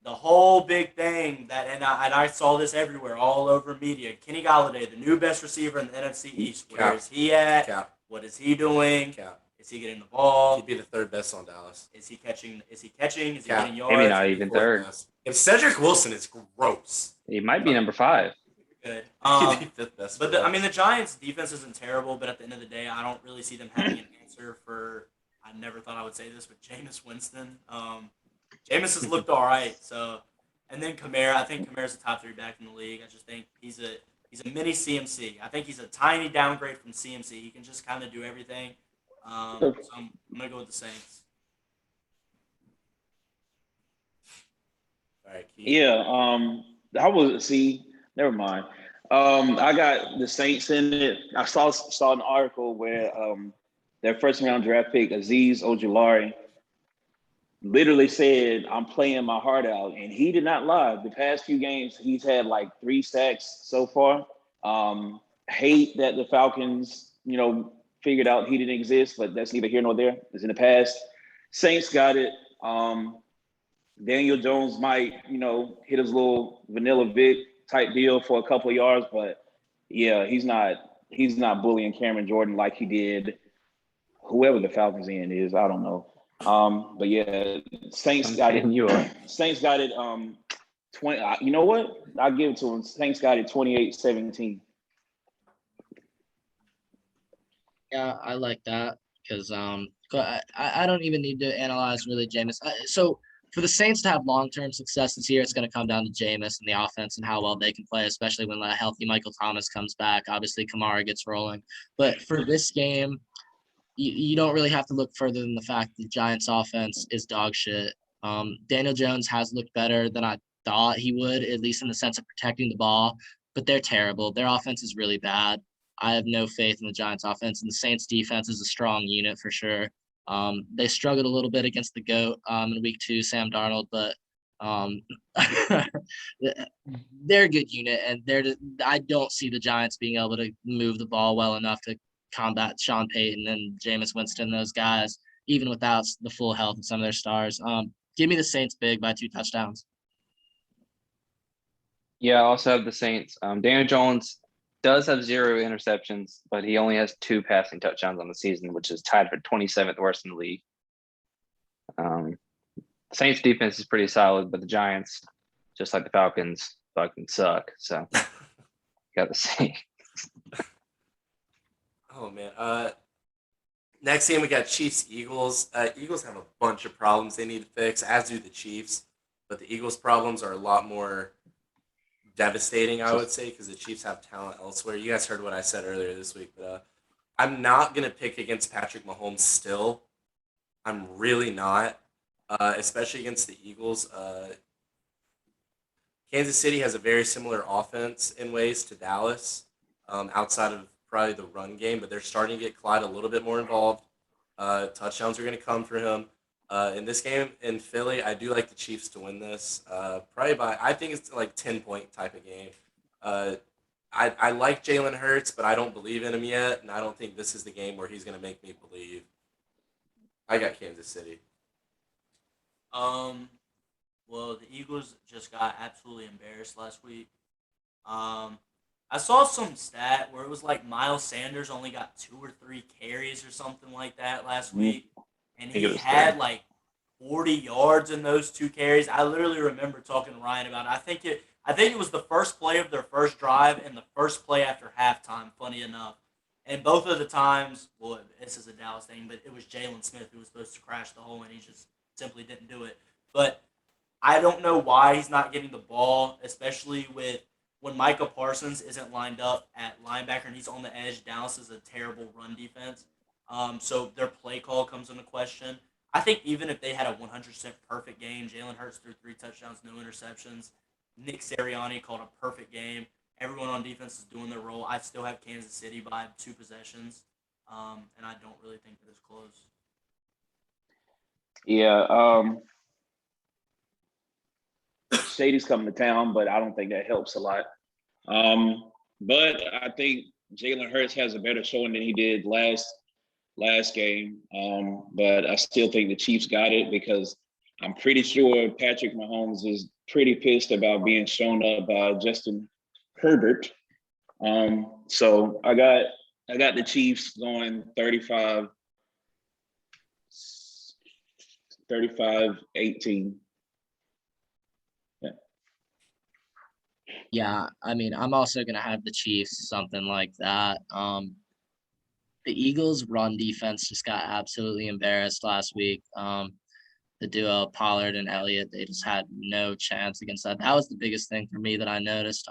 The whole big thing and I saw this everywhere, all over media. Kenny Golladay, the new best receiver in the NFC East. Where is he at? Cap. What is he doing? Cap. Is he getting the ball? He'd be the 3rd best on Dallas. Is he catching? Is he getting yards? Maybe not even 3rd. Best. If Cedric Wilson is gross. He might be number 5. Good. He'd be 5th best. But the Giants' defense isn't terrible. But at the end of the day, I don't really see them having an answer for. I never thought I would say this, but Jameis Winston. Jameis has looked all right. So, and then Kamara. I think Kamara's the top 3 back in the league. I just think he's a mini CMC. I think he's a tiny downgrade from CMC. He can just kind of do everything. So I'm gonna go with the Saints. All right, Keith. Yeah. Never mind. I got the Saints in it. I saw an article where their 1st-round draft pick Azeez Ojulari literally said, "I'm playing my heart out," and he did not lie. The past few games, he's had like 3 sacks so far. Hate that the Falcons, figured out he didn't exist, but that's neither here nor there. It's in the past. Saints got it. Daniel Jones might, hit his little Vanilla Vic type deal for a couple of yards, but yeah, he's not bullying Cameron Jordan like he did whoever the Falcons end is. I don't know. But yeah, Saints got it. Saints got it. 20. You know what? I'll give it to them. Saints got it 28-17. Yeah, I like that because I don't even need to analyze really Jameis. So for the Saints to have long-term success this year, it's going to come down to Jameis and the offense and how well they can play, especially when a healthy Michael Thomas comes back. Obviously, Kamara gets rolling. But for this game, you don't really have to look further than the fact the Giants' offense is dog shit. Daniel Jones has looked better than I thought he would, at least in the sense of protecting the ball, but they're terrible. Their offense is really bad. I have no faith in the Giants' offense, and the Saints' defense is a strong unit for sure. They struggled a little bit against the GOAT in Week 2, Sam Darnold, but they're a good unit, and I don't see the Giants being able to move the ball well enough to combat Sean Payton and Jameis Winston, those guys, even without the full health of some of their stars. Give me the Saints big by 2 touchdowns. Yeah, I also have the Saints. Daniel Jones does have 0 interceptions, but he only has 2 passing touchdowns on the season, which is tied for 27th worst in the league. Saints defense is pretty solid, but the Giants, just like the Falcons, fucking suck. So got the Saints. Oh man. Next game we got Chiefs-Eagles. Eagles have a bunch of problems they need to fix, as do the Chiefs. But the Eagles' problems are a lot more devastating, I would say, because the Chiefs have talent elsewhere. You guys heard what I said earlier this week, but I'm not going to pick against Patrick Mahomes still. I'm really not, especially against the Eagles. Kansas City has a very similar offense in ways to Dallas, outside of probably the run game, but they're starting to get Clyde a little bit more involved. Touchdowns are going to come for him. In this game in Philly, I do like the Chiefs to win this. I think it's like 10-point type of game. I like Jalen Hurts, but I don't believe in him yet, and I don't think this is the game where he's going to make me believe. I got Kansas City. Well, the Eagles just got absolutely embarrassed last week. I saw some stat where it was like Miles Sanders only got 2 or 3 carries or something like that last week, and think it he was had three. like 40 yards in those 2 carries. I literally remember talking to Ryan about it. I think it was the first play of their first drive and the first play after halftime. Funny enough, and both of the times, well, this is a Dallas thing, but it was Jalen Smith who was supposed to crash the hole, and he just simply didn't do it. But I don't know why he's not getting the ball, especially with when Micah Parsons isn't lined up at linebacker and he's on the edge. Dallas is a terrible run defense. So their play call comes into question. I think even if they had a 100% perfect game, Jalen Hurts threw 3 touchdowns, no interceptions. Nick Sirianni called a perfect game. Everyone on defense is doing their role. I still have Kansas City by 2 possessions, and I don't really think that it's close. Yeah, Shady's coming to town, but I don't think that helps a lot. But I think Jalen Hurts has a better showing than he did last game. But I still think the Chiefs got it because I'm pretty sure Patrick Mahomes is pretty pissed about being shown up by Justin Herbert. So I got the Chiefs going 35-18. Yeah, I mean, I'm also gonna have the Chiefs, something like that. The Eagles' run defense just got absolutely embarrassed last week. The duo Pollard and Elliott, they just had no chance against that. That was the biggest thing for me that I noticed.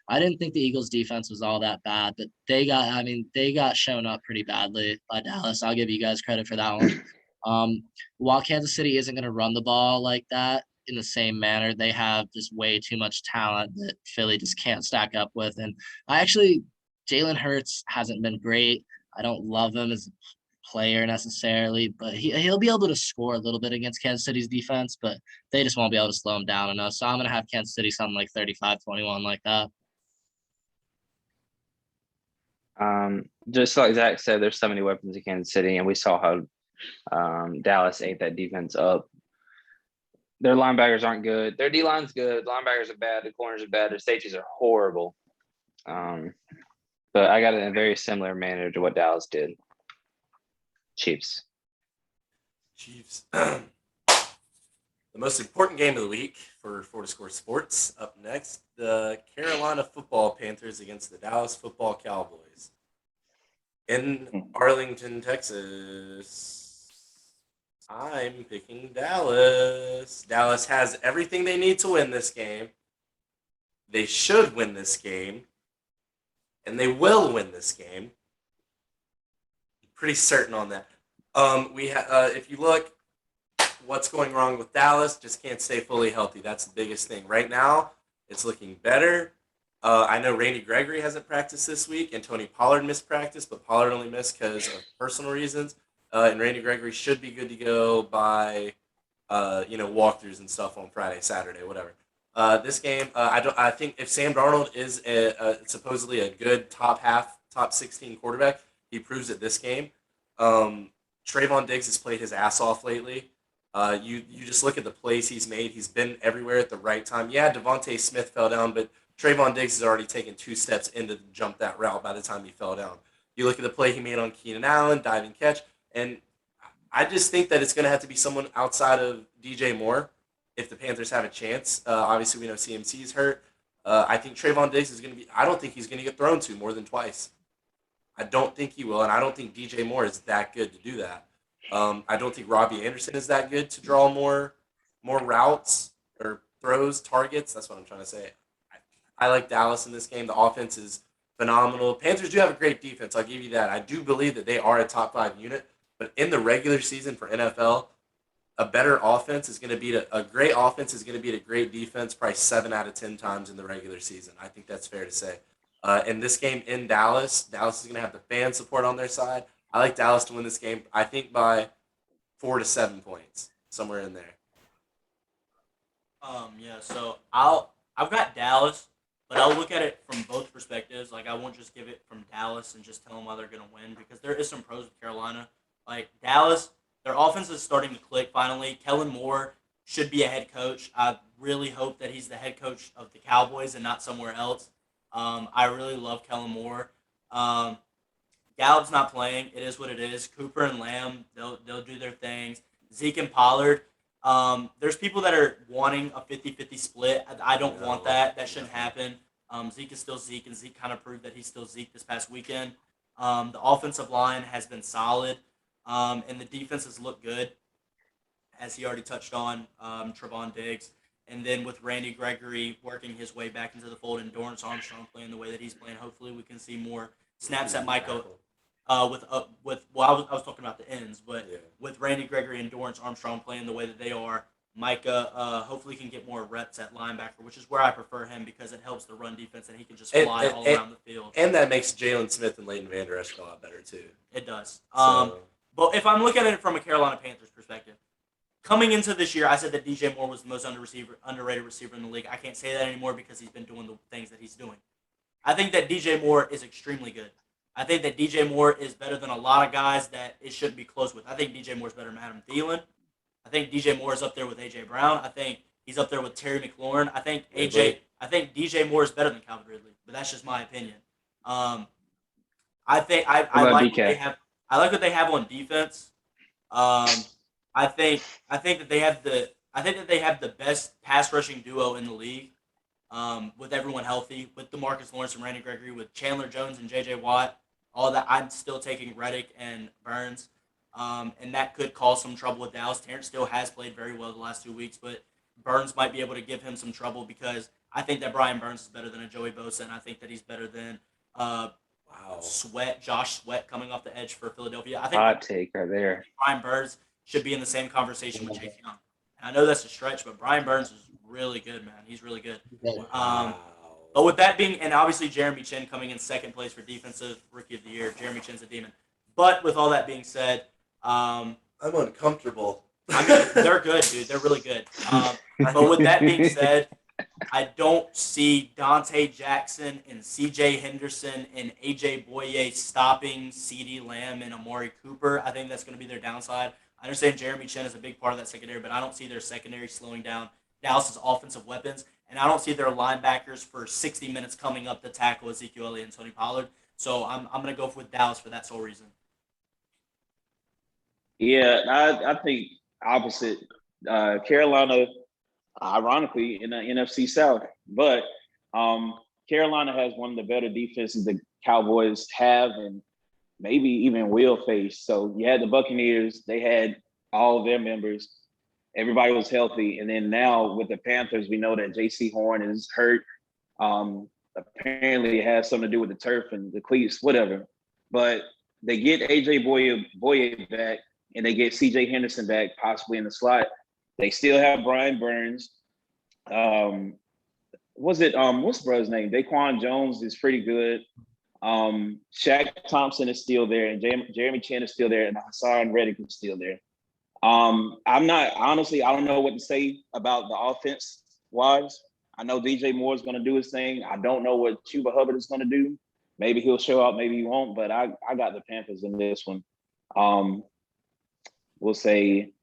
I didn't think the Eagles' defense was all that bad, but they got shown up pretty badly by Dallas. I'll give you guys credit for that one. While Kansas City isn't going to run the ball like that in the same manner, they have just way too much talent that Philly just can't stack up with. And Jalen Hurts hasn't been great. I don't love him as a player necessarily, but he'll be able to score a little bit against Kansas City's defense, but they just won't be able to slow him down enough. So I'm going to have Kansas City something like 35-21 like that. Just like Zach said, there's so many weapons in Kansas City, and we saw how Dallas ate that defense up. Their linebackers aren't good. Their D-line's good. Linebackers are bad. The corners are bad. Their safeties are horrible. But I got it in a very similar manner to what Dallas did. Chiefs. The most important game of the week for Score Sports. Up next, the Carolina Football Panthers against the Dallas Football Cowboys in Arlington, Texas. I'm picking Dallas. Dallas has everything they need to win this game. They should win this game. And they will win this game. Pretty certain on that. If you look, what's going wrong with Dallas? Just can't stay fully healthy. That's the biggest thing. Right now, it's looking better. I know Randy Gregory hasn't practiced this week, and Tony Pollard missed practice, but Pollard only missed because of personal reasons. And Randy Gregory should be good to go by, walkthroughs and stuff on Friday, Saturday, whatever. This game, I think if Sam Darnold is supposedly a good top 16 quarterback, he proves it this game. Trayvon Diggs has played his ass off lately. You just look at the plays he's made. He's been everywhere at the right time. Yeah, Devontae Smith fell down, but Trayvon Diggs has already taken 2 steps in to jump that route by the time he fell down. You look at the play he made on Keenan Allen, diving catch, and I just think that it's going to have to be someone outside of DJ Moore if the Panthers have a chance. Obviously, we know CMC's hurt. I think Trayvon Diggs is going to be – I don't think he's going to get thrown to more than twice. I don't think he will, and I don't think DJ Moore is that good to do that. I don't think Robbie Anderson is that good to draw more routes or throws, targets. That's what I'm trying to say. I like Dallas in this game. The offense is phenomenal. Panthers do have a great defense. I'll give you that. I do believe that they are a top 5 unit, but in the regular season for NFL, a better offense is going to beat a great offense is going to beat a great defense probably 7 out of 10 times in the regular season. I think that's fair to say. In this game in Dallas is going to have the fan support on their side. I like Dallas to win this game, I think, by 4 to 7 points, somewhere in there. So I've got Dallas, but I'll look at it from both perspectives. Like, I won't just give it from Dallas and just tell them why they're going to win, because there is some pros with Carolina. Like, Dallas, their offense is starting to click finally. Kellen Moore should be a head coach. I really hope that he's the head coach of the Cowboys and not somewhere else. I really love Kellen Moore. Gallup's not playing. It is what it is. Cooper and Lamb, they'll do their things. Zeke and Pollard. There's people that are wanting a 50-50 split. I don't want that. That shouldn't happen. Zeke is still Zeke, and Zeke kind of proved that he's still Zeke this past weekend. The offensive line has been solid, and the defense has looked good, as he already touched on, Trevon Diggs. And then with Randy Gregory working his way back into the fold and Dorrance Armstrong playing the way that he's playing, hopefully we can see more snaps at Micah. I was talking about the ends, but with Randy Gregory and Dorrance Armstrong playing the way that they are, Micah hopefully can get more reps at linebacker, which is where I prefer him because it helps the run defense and he can just fly all around the field. And that makes Jalen Smith and Leighton Vander Esch a lot better too. It does. But if I'm looking at it from a Carolina Panthers perspective, coming into this year, I said that DJ Moore was the most underrated receiver in the league. I can't say that anymore because he's been doing the things that he's doing. I think that DJ Moore is extremely good. I think that DJ Moore is better than a lot of guys that it shouldn't be close with. I think DJ Moore is better than Adam Thielen. I think DJ Moore is up there with A.J. Brown. I think he's up there with Terry McLaurin. I think DJ Moore is better than Calvin Ridley, but that's just my opinion. I like what they have on defense. I think that they have the best pass rushing duo in the league. With everyone healthy, with DeMarcus Lawrence and Randy Gregory, with Chandler Jones and J.J. Watt, all that, I'm still taking Reddick and Burns, and that could cause some trouble with Dallas. Terrence still has played very well the last 2 weeks, but Burns might be able to give him some trouble because I think that Brian Burns is better than a Joey Bosa, and I think that he's better than Josh Sweat coming off the edge for Philadelphia. I think hot take right there. Brian Burns should be in the same conversation with Chase Young. And I know that's a stretch, but Brian Burns is really good, man. He's really good. But with that being, and obviously Jeremy Chin coming in second place for Defensive Rookie of the Year. Jeremy Chin's a demon. But with all that being said, I'm uncomfortable. I mean, they're good, dude. They're really good. But with that being said, I don't see Dante Jackson and C.J. Henderson and A.J. Boye stopping CeeDee Lamb and Amari Cooper. I think that's going to be their downside. I understand Jeremy Chin is a big part of that secondary, but I don't see their secondary slowing down Dallas's offensive weapons, and I don't see their linebackers for 60 minutes coming up to tackle Ezekiel Elliott and Tony Pollard. So I'm going to go with Dallas for that sole reason. Yeah, I think opposite. Carolina, ironically, in the NFC South, but Carolina has one of the better defenses the Cowboys have and maybe even will face. So you had the Buccaneers, they had all of their members. Everybody was healthy. And then now with the Panthers, we know that J.C. Horn is hurt. Apparently it has something to do with the turf and the cleats, whatever. But they get A.J. Boye back, and they get C.J. Henderson back, possibly in the slot. They still have Brian Burns. What's brother's name? Daquan Jones is pretty good. Shaq Thompson is still there, and Jeremy Chin is still there, and Hassan Reddick is still there. I don't know what to say about the offense wise. I know DJ Moore is going to do his thing. I don't know what Chuba Hubbard is going to do. Maybe he'll show up, maybe he won't, but I got the Panthers in this one. We'll say,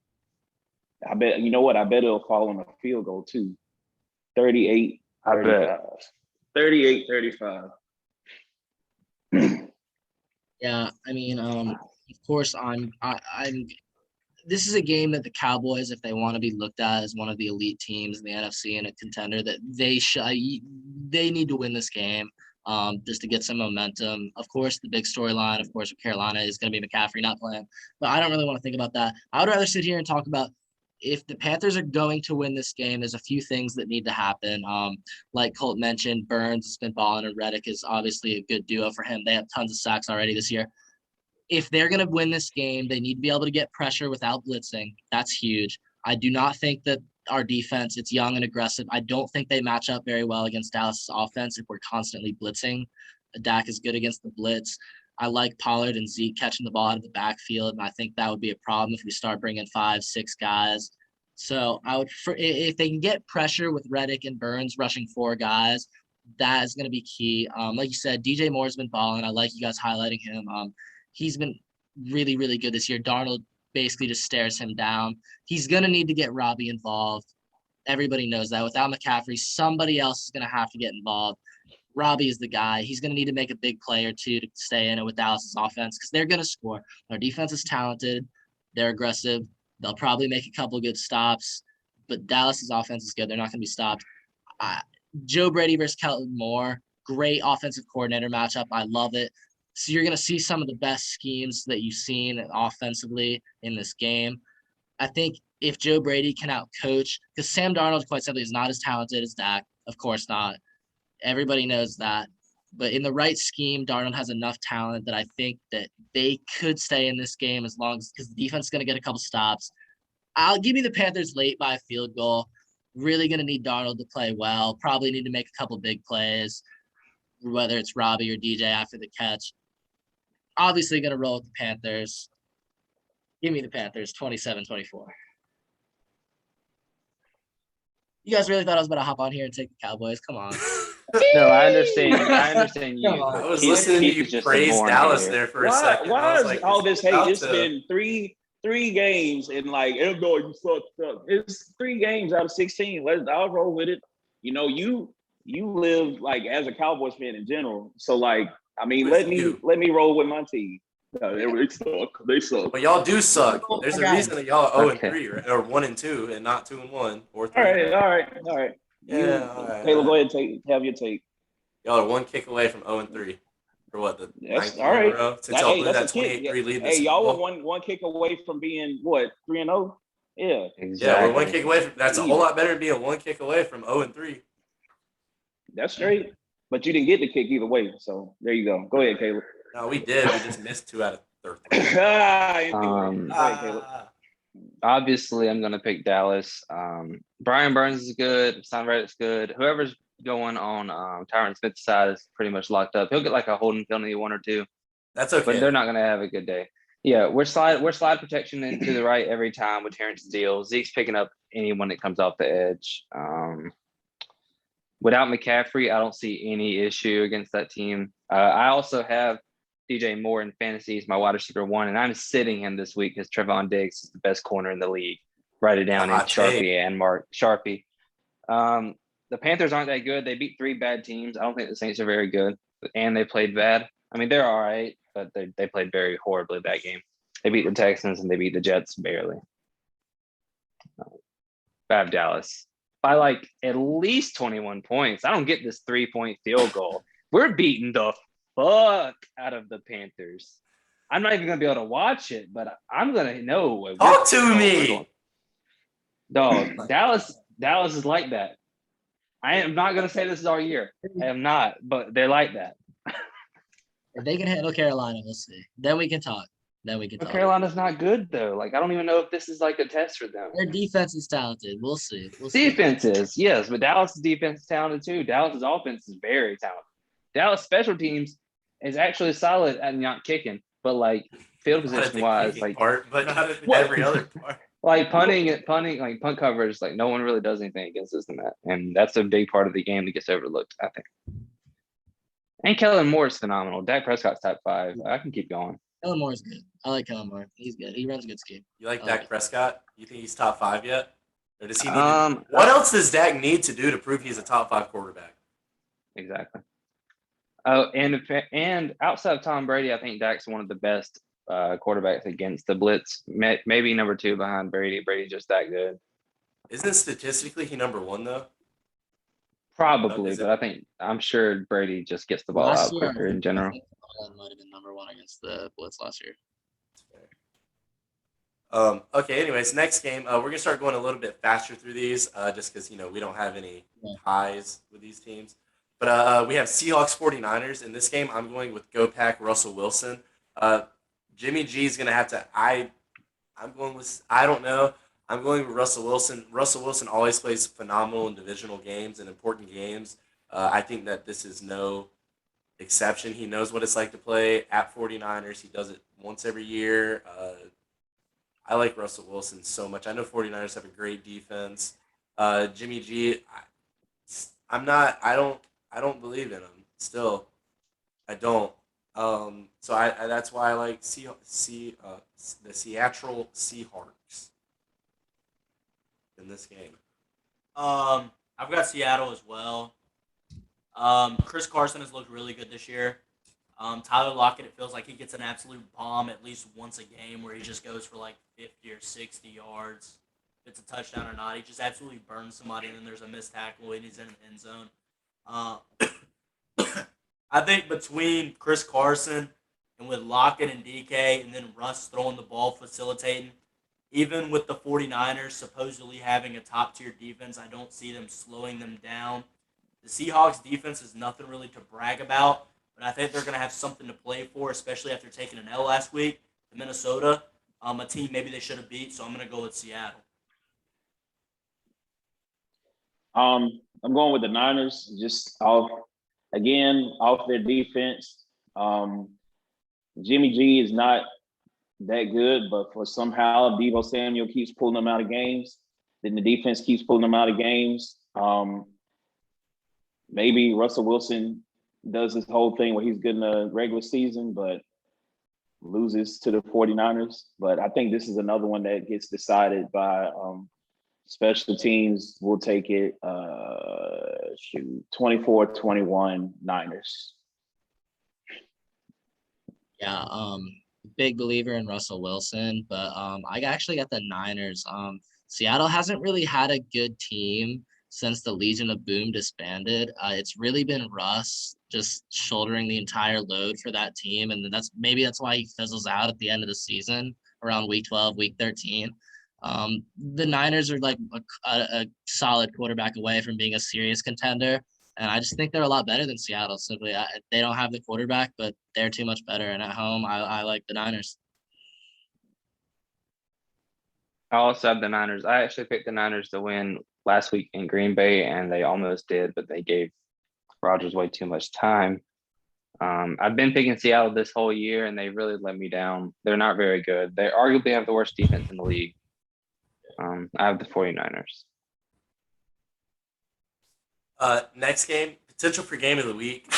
I bet it'll fall on a field goal too. 38, I bet. 38-35. Yeah, I mean, of course, I'm. This is a game that the Cowboys, if they want to be looked at as one of the elite teams in the NFC and a contender, that they need to win this game, just to get some momentum. Of course, the big storyline, of course, with Carolina is going to be McCaffrey not playing, but I don't really want to think about that. I would rather sit here and talk about if the Panthers are going to win this game, there's a few things that need to happen. Like Colt mentioned, Burns has been balling, and Reddick is obviously a good duo for him. They have tons of sacks already this year. If they're going to win this game, they need to be able to get pressure without blitzing. That's huge. I do not think that our defense, it's young and aggressive. I don't think they match up very well against Dallas' offense if we're constantly blitzing. Dak is good against the blitz. I like Pollard and Zeke catching the ball out of the backfield, and I think that would be a problem if we start bringing 5-6 guys. So if they can get pressure with Reddick and Burns rushing 4 guys, that is going to be key. Like you said, DJ Moore's been balling. I like you guys highlighting him. He's been really, really good this year. Darnold basically just stares him down. He's going to need to get Robbie involved. Everybody knows that. Without McCaffrey, somebody else is going to have to get involved. Robbie is the guy. He's going to need to make a big play or two to stay in it with Dallas's offense because they're going to score. Our defense is talented. They're aggressive. They'll probably make a couple good stops, but Dallas's offense is good. They're not going to be stopped. Joe Brady versus Kellen Moore, great offensive coordinator matchup. I love it. So you're going to see some of the best schemes that you've seen offensively in this game. I think if Joe Brady can outcoach, because Sam Darnold, quite simply, is not as talented as Dak. Of course not. Everybody knows that. But in the right scheme, Darnold has enough talent that I think that they could stay in this game as long as because the defense is going to get a couple stops. I'll give you the Panthers late by a field goal. Really going to need Darnold to play well. Probably need to make a couple big plays, whether it's Robbie or DJ after the catch. Obviously going to roll with the Panthers. Give me the Panthers, 27-24. You guys really thought I was about to hop on here and take the Cowboys? Come on. No, I understand you. Come on. I was listening to you praise Dallas there for a second. Why is all this hate? It's to... been three games and like, no, you suck. It's 3 games out of 16. I'll roll with it. You know, you live like as a Cowboys fan in general. So like, I mean, let me roll with my team. No, they suck. But y'all do suck. There's a reason that y'all are 0-3, right? Or 1-2, and not 2-1 or 3. All right. Yeah. All right. Caleb, go ahead and have your take. Y'all are 1 kick away from 0-3 for what the 9th all right. in a row since y'all blew that 28-3 lead. Hey, y'all were one kick away from being what 3-0. Yeah, exactly. Yeah, we're 1 kick away from. That's a whole lot better than being 1 kick away from 0-3. That's straight. But you didn't get the kick either way. So there you go. Go ahead, Caleb. No, we did. We just missed 2 out of 13. Obviously, I'm going to pick Dallas. Brian Burns is good. Son Reddick's good. Whoever's going on Tyron Smith's side is pretty much locked up. He'll get like a holding penalty 1 or 2. That's okay. But they're not going to have a good day. Yeah, we're slide protection into the right every time with Terrence Steele. Zeke's picking up anyone that comes off the edge. Without McCaffrey, I don't see any issue against that team. I also have DJ Moore in fantasy. He's my wide receiver 1, and I'm sitting him this week because Trevon Diggs is the best corner in the league. Write it down in Sharpie and Mark Sharpie. The Panthers aren't that good. They beat 3 bad teams. I don't think the Saints are very good, and they played bad. I mean, they're all right, but they played very horribly that game. They beat the Texans and they beat the Jets barely. I have Dallas by like at least 21 points. I don't get this 3-point field goal. We're beating the fuck out of the Panthers. I'm not even gonna be able to watch it, but I'm gonna know. Talk to me, dog. Dallas is like that. I am not gonna say this is our year. I am not, but they're like that. If they can handle Carolina, we'll see. Then we can talk. But Carolina's not good though. Like I don't even know if this is like a test for them. Their defense is talented. We'll see. Defense is, yes, but Dallas' defense is talented too. Dallas' offense is very talented. Dallas special teams is actually solid at not kicking, but like field position wise, like part, but not every other part. Like punting, like punt coverage, like no one really does anything against us in that, and that's a big part of the game that gets overlooked, I think. And Kellen Moore is phenomenal. Dak Prescott's top 5. I can keep going. Kellen Moore is good. I like Kellen Moore. He's good. He runs a good scheme. You like Dak Prescott? You think he's top 5 yet? Or does he need what else does Dak need to do to prove he's a top 5 quarterback? Exactly. Oh, and outside of Tom Brady, I think Dak's one of the best quarterbacks against the blitz. Maybe number 2 behind Brady. Brady's just that good. Isn't statistically he number 1 though? Probably, but I'm sure Brady just gets the ball out quicker in general. Might have been number 1 against the blitz last year. Okay. Anyways, next game, we're gonna start going a little bit faster through these, just because we don't have any ties with these teams. But we have Seahawks 49ers in this game. I'm going with Go Pack Russell Wilson. Jimmy G is gonna have to. I'm going with. I don't know. I'm going with Russell Wilson. Russell Wilson always plays phenomenal in divisional games and important games. I think that this is no exception. He knows what it's like to play at 49ers. He does it once every year. I like Russell Wilson so much. I know 49ers have a great defense. Jimmy G, I don't believe in him still. I don't. So I that's why I like the Seattle Seahawks in this game. I've got Seattle as well. Chris Carson has looked really good this year. Tyler Lockett, it feels like he gets an absolute bomb at least once a game where he just goes for like 50 or 60 yards. If it's a touchdown or not, he just absolutely burns somebody, and then there's a missed tackle, and he's in the end zone. Uh, I think between Chris Carson and with Lockett and DK, and then Russ throwing the ball, facilitating, even with the 49ers supposedly having a top-tier defense, I don't see them slowing them down. The Seahawks defense is nothing really to brag about, but I think they're going to have something to play for, especially after taking an L last week to Minnesota, a team maybe they should have beat. So I'm going to go with Seattle. I'm going with the Niners, just off their defense. Jimmy G is not that good, but for somehow Deebo Samuel keeps pulling them out of games. Then the defense keeps pulling them out of games. Maybe Russell Wilson does this whole thing where he's good in the regular season, but loses to the 49ers. But I think this is another one that gets decided by special teams. We'll take it 24-21 Niners. Yeah, big believer in Russell Wilson, but I actually got the Niners. Seattle hasn't really had a good team since the Legion of Boom disbanded. It's really been Russ just shouldering the entire load for that team, and that's why he fizzles out at the end of the season around week 12, week 13. The Niners are like a solid quarterback away from being a serious contender. And I just think they're a lot better than Seattle. Simply, they don't have the quarterback, but they're too much better. And at home, I like the Niners. I also have the Niners. I actually picked the Niners to win last week in Green Bay, and they almost did, but they gave Rodgers way too much time. I've been picking Seattle this whole year, and they really let me down. They're not very good. They arguably have the worst defense in the league. I have the 49ers. Next game, potential for game of the week,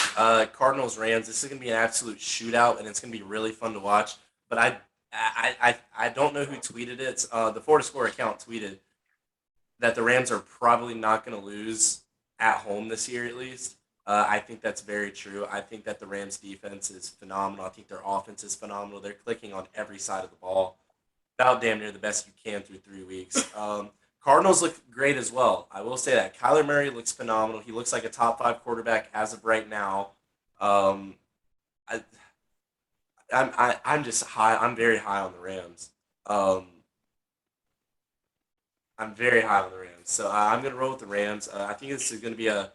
Cardinals Rams. This is gonna be an absolute shootout, and it's gonna be really fun to watch. But I don't know who tweeted it. The Florida Score account tweeted that the Rams are probably not gonna lose at home this year, at least. I think that's very true. I think that the Rams defense is phenomenal. I think their offense is phenomenal. They're clicking on every side of the ball, about damn near the best you can through 3 weeks. Cardinals look great as well. I will say that Kyler Murray looks phenomenal. He looks like a top 5 quarterback as of right now. I, I'm just high. I'm very high on the Rams. I'm very high on the Rams. So I'm going to roll with the Rams. I think this is going to be a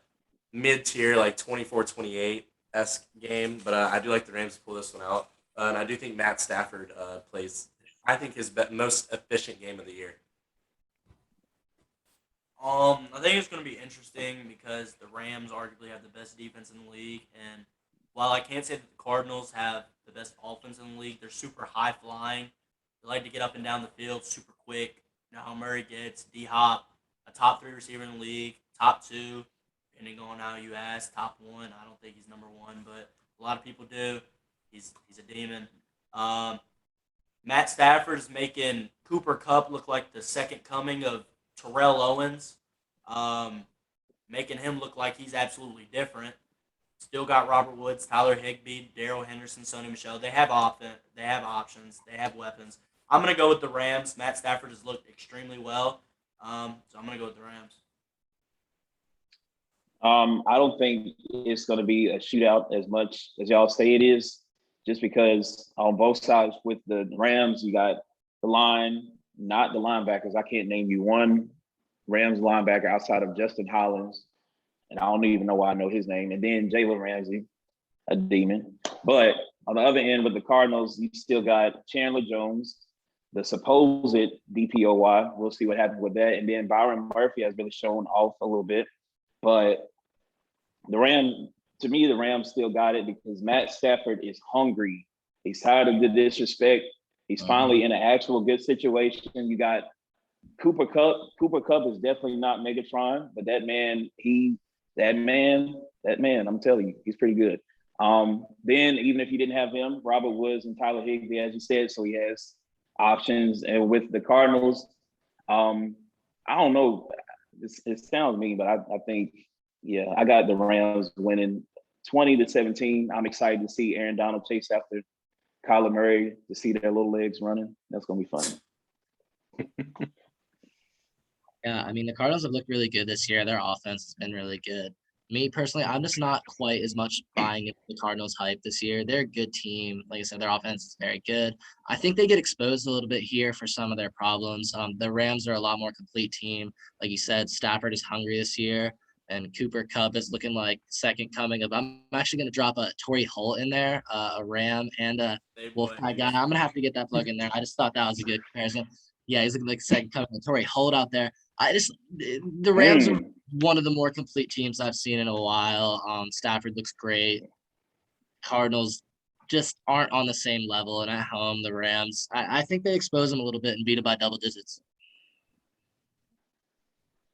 mid-tier, like 24-28-esque game, but I do like the Rams to pull this one out. And I do think Matt Stafford plays, I think, his most efficient game of the year. I think it's going to be interesting because the Rams arguably have the best defense in the league, and while I can't say that the Cardinals have the best offense in the league, they're super high flying. They like to get up and down the field super quick. You know how Murray gets. D-Hop, a top 3 receiver in the league, top 2, depending on how you ask, top 1. I don't think he's number 1, but a lot of people do. He's a demon. Matt Stafford is making Cooper Kupp look like the second coming of Terrell Owens, making him look like he's absolutely different. Still got Robert Woods, Tyler Higbee, Darrell Henderson, Sony Michel. They have offense. They have options. They have weapons. I'm going to go with the Rams. Matt Stafford has looked extremely well, so I'm going to go with the Rams. I don't think it's going to be a shootout as much as y'all say it is, just because on both sides with the Rams, you got the line, not the linebackers. I can't name you one Rams linebacker outside of Justin Hollins, and I don't even know why I know his name. And then Jalen Ramsey, a demon. But on the other end with the Cardinals, you still got Chandler Jones, the supposed DPOY. We'll see what happens with that. And then Byron Murphy has really shown off a little bit. But the Rams still got it because Matt Stafford is hungry. He's tired of the disrespect. He's finally in an actual good situation. You got Cooper Kupp. Cooper Kupp is definitely not Megatron, but that man, I'm telling you, he's pretty good. Then even if you didn't have him, Robert Woods and Tyler Higbee, as you said, so he has options. And with the Cardinals, I don't know. It sounds mean, but I think Yeah, I got the Rams winning 20-17. I'm excited to see Aaron Donald chase after Kyler Murray, to see their little legs running. That's going to be fun. Yeah, I mean, the Cardinals have looked really good this year. Their offense has been really good. Me personally, I'm just not quite as much buying into the Cardinals hype this year. They're a good team. Like I said, their offense is very good. I think they get exposed a little bit here for some of their problems. The Rams are a lot more complete team. Like you said, Stafford is hungry this year, and Cooper Kupp is looking like second coming of. I'm actually going to drop a Torrey Holt in there, a Ram and a Wolfpack guy. I'm going to have to get that plug in there. I just thought that was a good comparison. Yeah, he's looking like second coming of Torrey Holt out there. The Rams are one of the more complete teams I've seen in a while. Stafford looks great. Cardinals just aren't on the same level, and at home, the Rams, I think they expose them a little bit and beat them by double digits.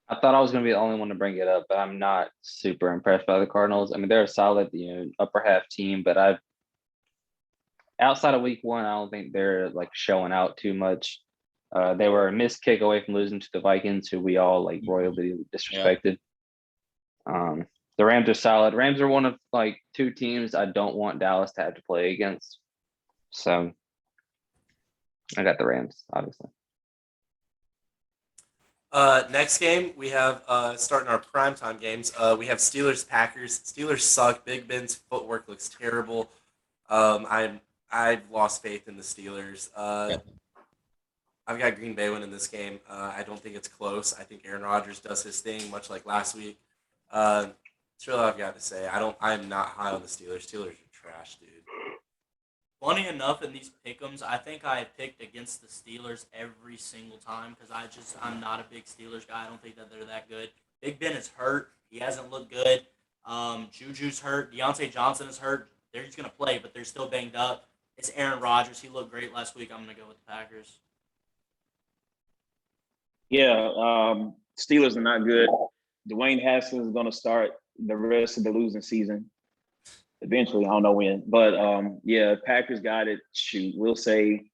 I thought I was going to be the only one to bring it up, but I'm not super impressed by the Cardinals. I mean, they're a solid, upper half team, but outside of week 1, I don't think they're like showing out too much. They were a missed kick away from losing to the Vikings, who we all like royally disrespected. Yeah. The Rams are solid. Rams are one of like 2 teams I don't want Dallas to have to play against. So I got the Rams, obviously. Next game we have starting our primetime games. We have Steelers-Packers. Steelers suck. Big Ben's footwork looks terrible. I've lost faith in the Steelers. I've got Green Bay winning this game. I don't think it's close. I think Aaron Rodgers does his thing, much like last week. That's really all I've got to say. I'm not high on the Steelers. Steelers are trash, dude. Funny enough, in these pick'ems, I think I picked against the Steelers every single time because I'm not a big Steelers guy. I don't think that they're that good. Big Ben is hurt. He hasn't looked good. Juju's hurt. Deontay Johnson is hurt. They're just going to play, but they're still banged up. It's Aaron Rodgers. He looked great last week. I'm going to go with the Packers. Yeah, Steelers are not good. Dwayne Haskins is going to start the rest of the losing season. Eventually, I don't know when, but yeah, Packers got it. Shoot, we'll say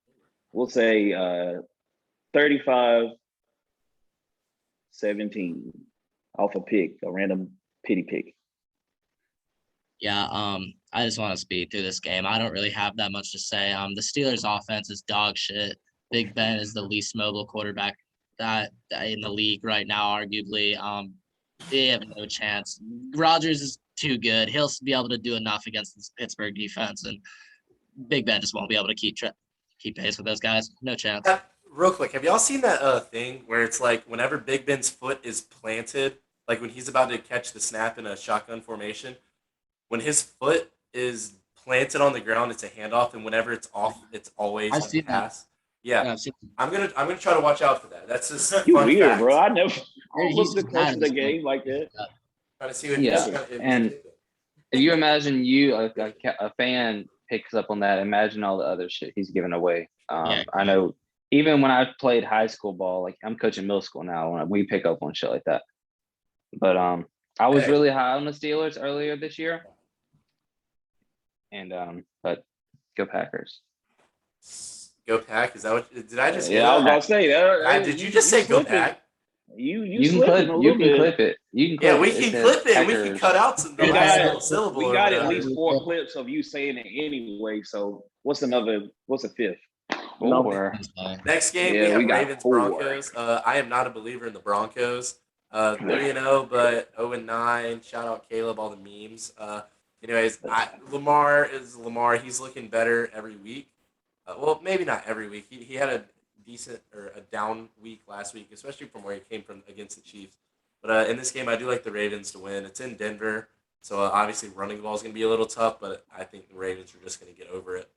35-17 off a random pity pick. Yeah, I just want to speed through this game. I don't really have that much to say. The Steelers' offense is dog shit. Big Ben is the least mobile quarterback that in the league right now, arguably. They have no chance. Rodgers is too good. He'll be able to do enough against this Pittsburgh defense, and Big Ben just won't be able to keep pace with those guys. No chance. Real quick, have y'all seen that thing where it's like whenever Big Ben's foot is planted, like when he's about to catch the snap in a shotgun formation, when his foot is planted on the ground, it's a handoff, and whenever it's off, it's always a pass. Yeah, I'm gonna try to watch out for that. That's just fun weird, fact. bro. I never looked close to the game like that. Trying to see what and if you imagine a fan picks up on that, imagine all the other shit he's giving away. I know even when I played high school ball, like I'm coaching middle school now, when we pick up on shit like that. But I was really high on the Steelers earlier this year, and but go Packers. Go Pack? Is that what? Did I just? Yeah, I was about to say that. Did you just say go Pack? You can clip it. We can clip it. And we can cut out some syllable. We got at least 4 clips of you saying it anyway. So what's a fifth? 4. Next game we have Ravens Broncos. I am not a believer in the Broncos. 3-0, but 0-9. Shout out Caleb, all the memes. Anyways, Lamar is Lamar. He's looking better every week. Well, maybe not every week. He had a decent or a down week last week, especially from where he came from against the Chiefs. But in this game, I do like the Ravens to win. It's in Denver, so obviously running the ball is going to be a little tough, but I think the Ravens are just going to get over it.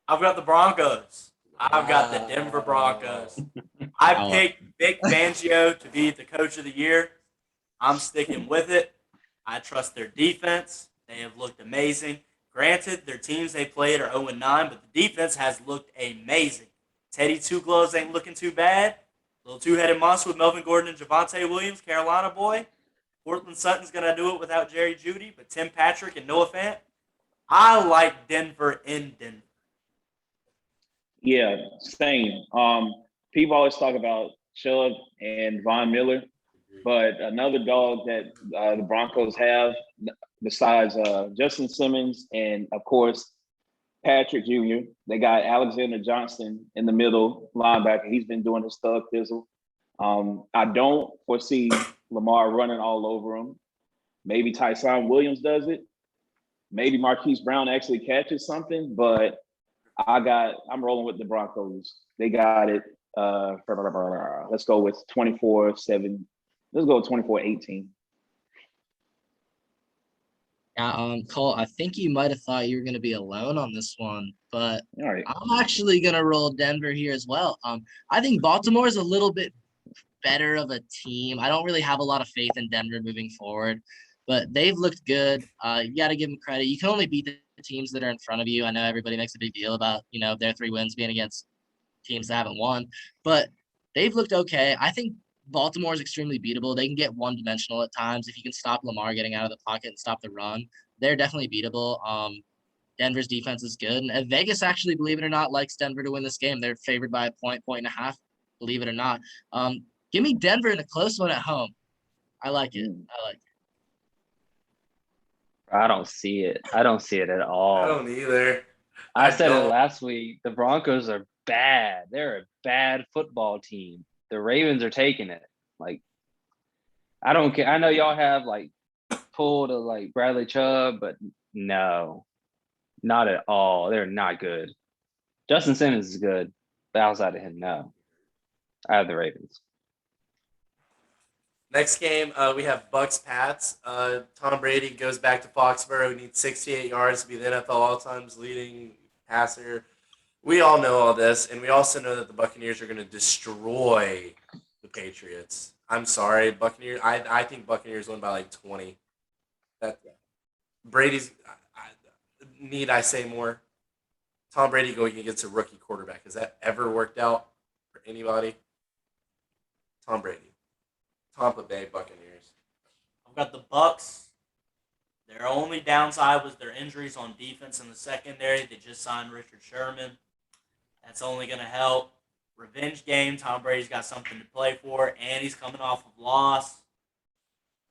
I've got the Broncos. I've got the Denver Broncos. I picked Vic Fangio to be the coach of the year. I'm sticking with it. I trust their defense. They have looked amazing. Granted, their teams they played are 0-9, but the defense has looked amazing. Teddy Two Gloves ain't looking too bad. Little two-headed monster with Melvin Gordon and Javonte Williams, Carolina boy. Portland Sutton's going to do it without Jerry Jeudy, but Tim Patrick and Noah Fant. I like Denver in Denver. Yeah, same. People always talk about Chubb and Von Miller. But another dog that the Broncos have, besides Justin Simmons and, of course, Patrick Jr., they got Alexander Johnson in the middle linebacker. He's been doing his thug thizzle. I don't foresee Lamar running all over him. Maybe Tyson Williams does it. Maybe Marquise Brown actually catches something, but I'm rolling with the Broncos. They got it. Let's go with 24-7. Let's go with 24-18. Yeah, Cole, I think you might have thought you were going to be alone on this one, but All right. I'm actually going to roll Denver here as well. I think Baltimore is a little bit better of a team. I don't really have a lot of faith in Denver moving forward, but they've looked good. You got to give them credit. You can only beat the teams that are in front of you. I know everybody makes a big deal about, their 3 wins being against teams that haven't won, but they've looked okay. I think Baltimore is extremely beatable. They can get one-dimensional at times. If you can stop Lamar getting out of the pocket and stop the run, they're definitely beatable. Denver's defense is good. And Vegas actually, believe it or not, likes Denver to win this game. They're favored by a point and a half, believe it or not. Give me Denver in a close one at home. I like it. I don't see it. I don't see it at all. I don't either. I said it last week. The Broncos are bad. They're a bad football team. The Ravens are taking it. Like, I don't care. I know y'all have pulled a Bradley Chubb, but no, not at all. They're not good. Justin Simmons is good, but outside of him, no. I have the Ravens. Next game, we have Bucks-Pats. Tom Brady goes back to Foxborough, who needs 68 yards to be the NFL all-times leading passer. We all know all this, and we also know that the Buccaneers are going to destroy the Patriots. I'm sorry, Buccaneers. I think Buccaneers win by 20. Brady's. Need I say more? Tom Brady going against a rookie quarterback. Has that ever worked out for anybody? Tom Brady. Tampa Bay Buccaneers. I've got the Bucks. Their only downside was their injuries on defense in the secondary. They just signed Richard Sherman. That's only going to help. Revenge game. Tom Brady's got something to play for, and he's coming off of loss.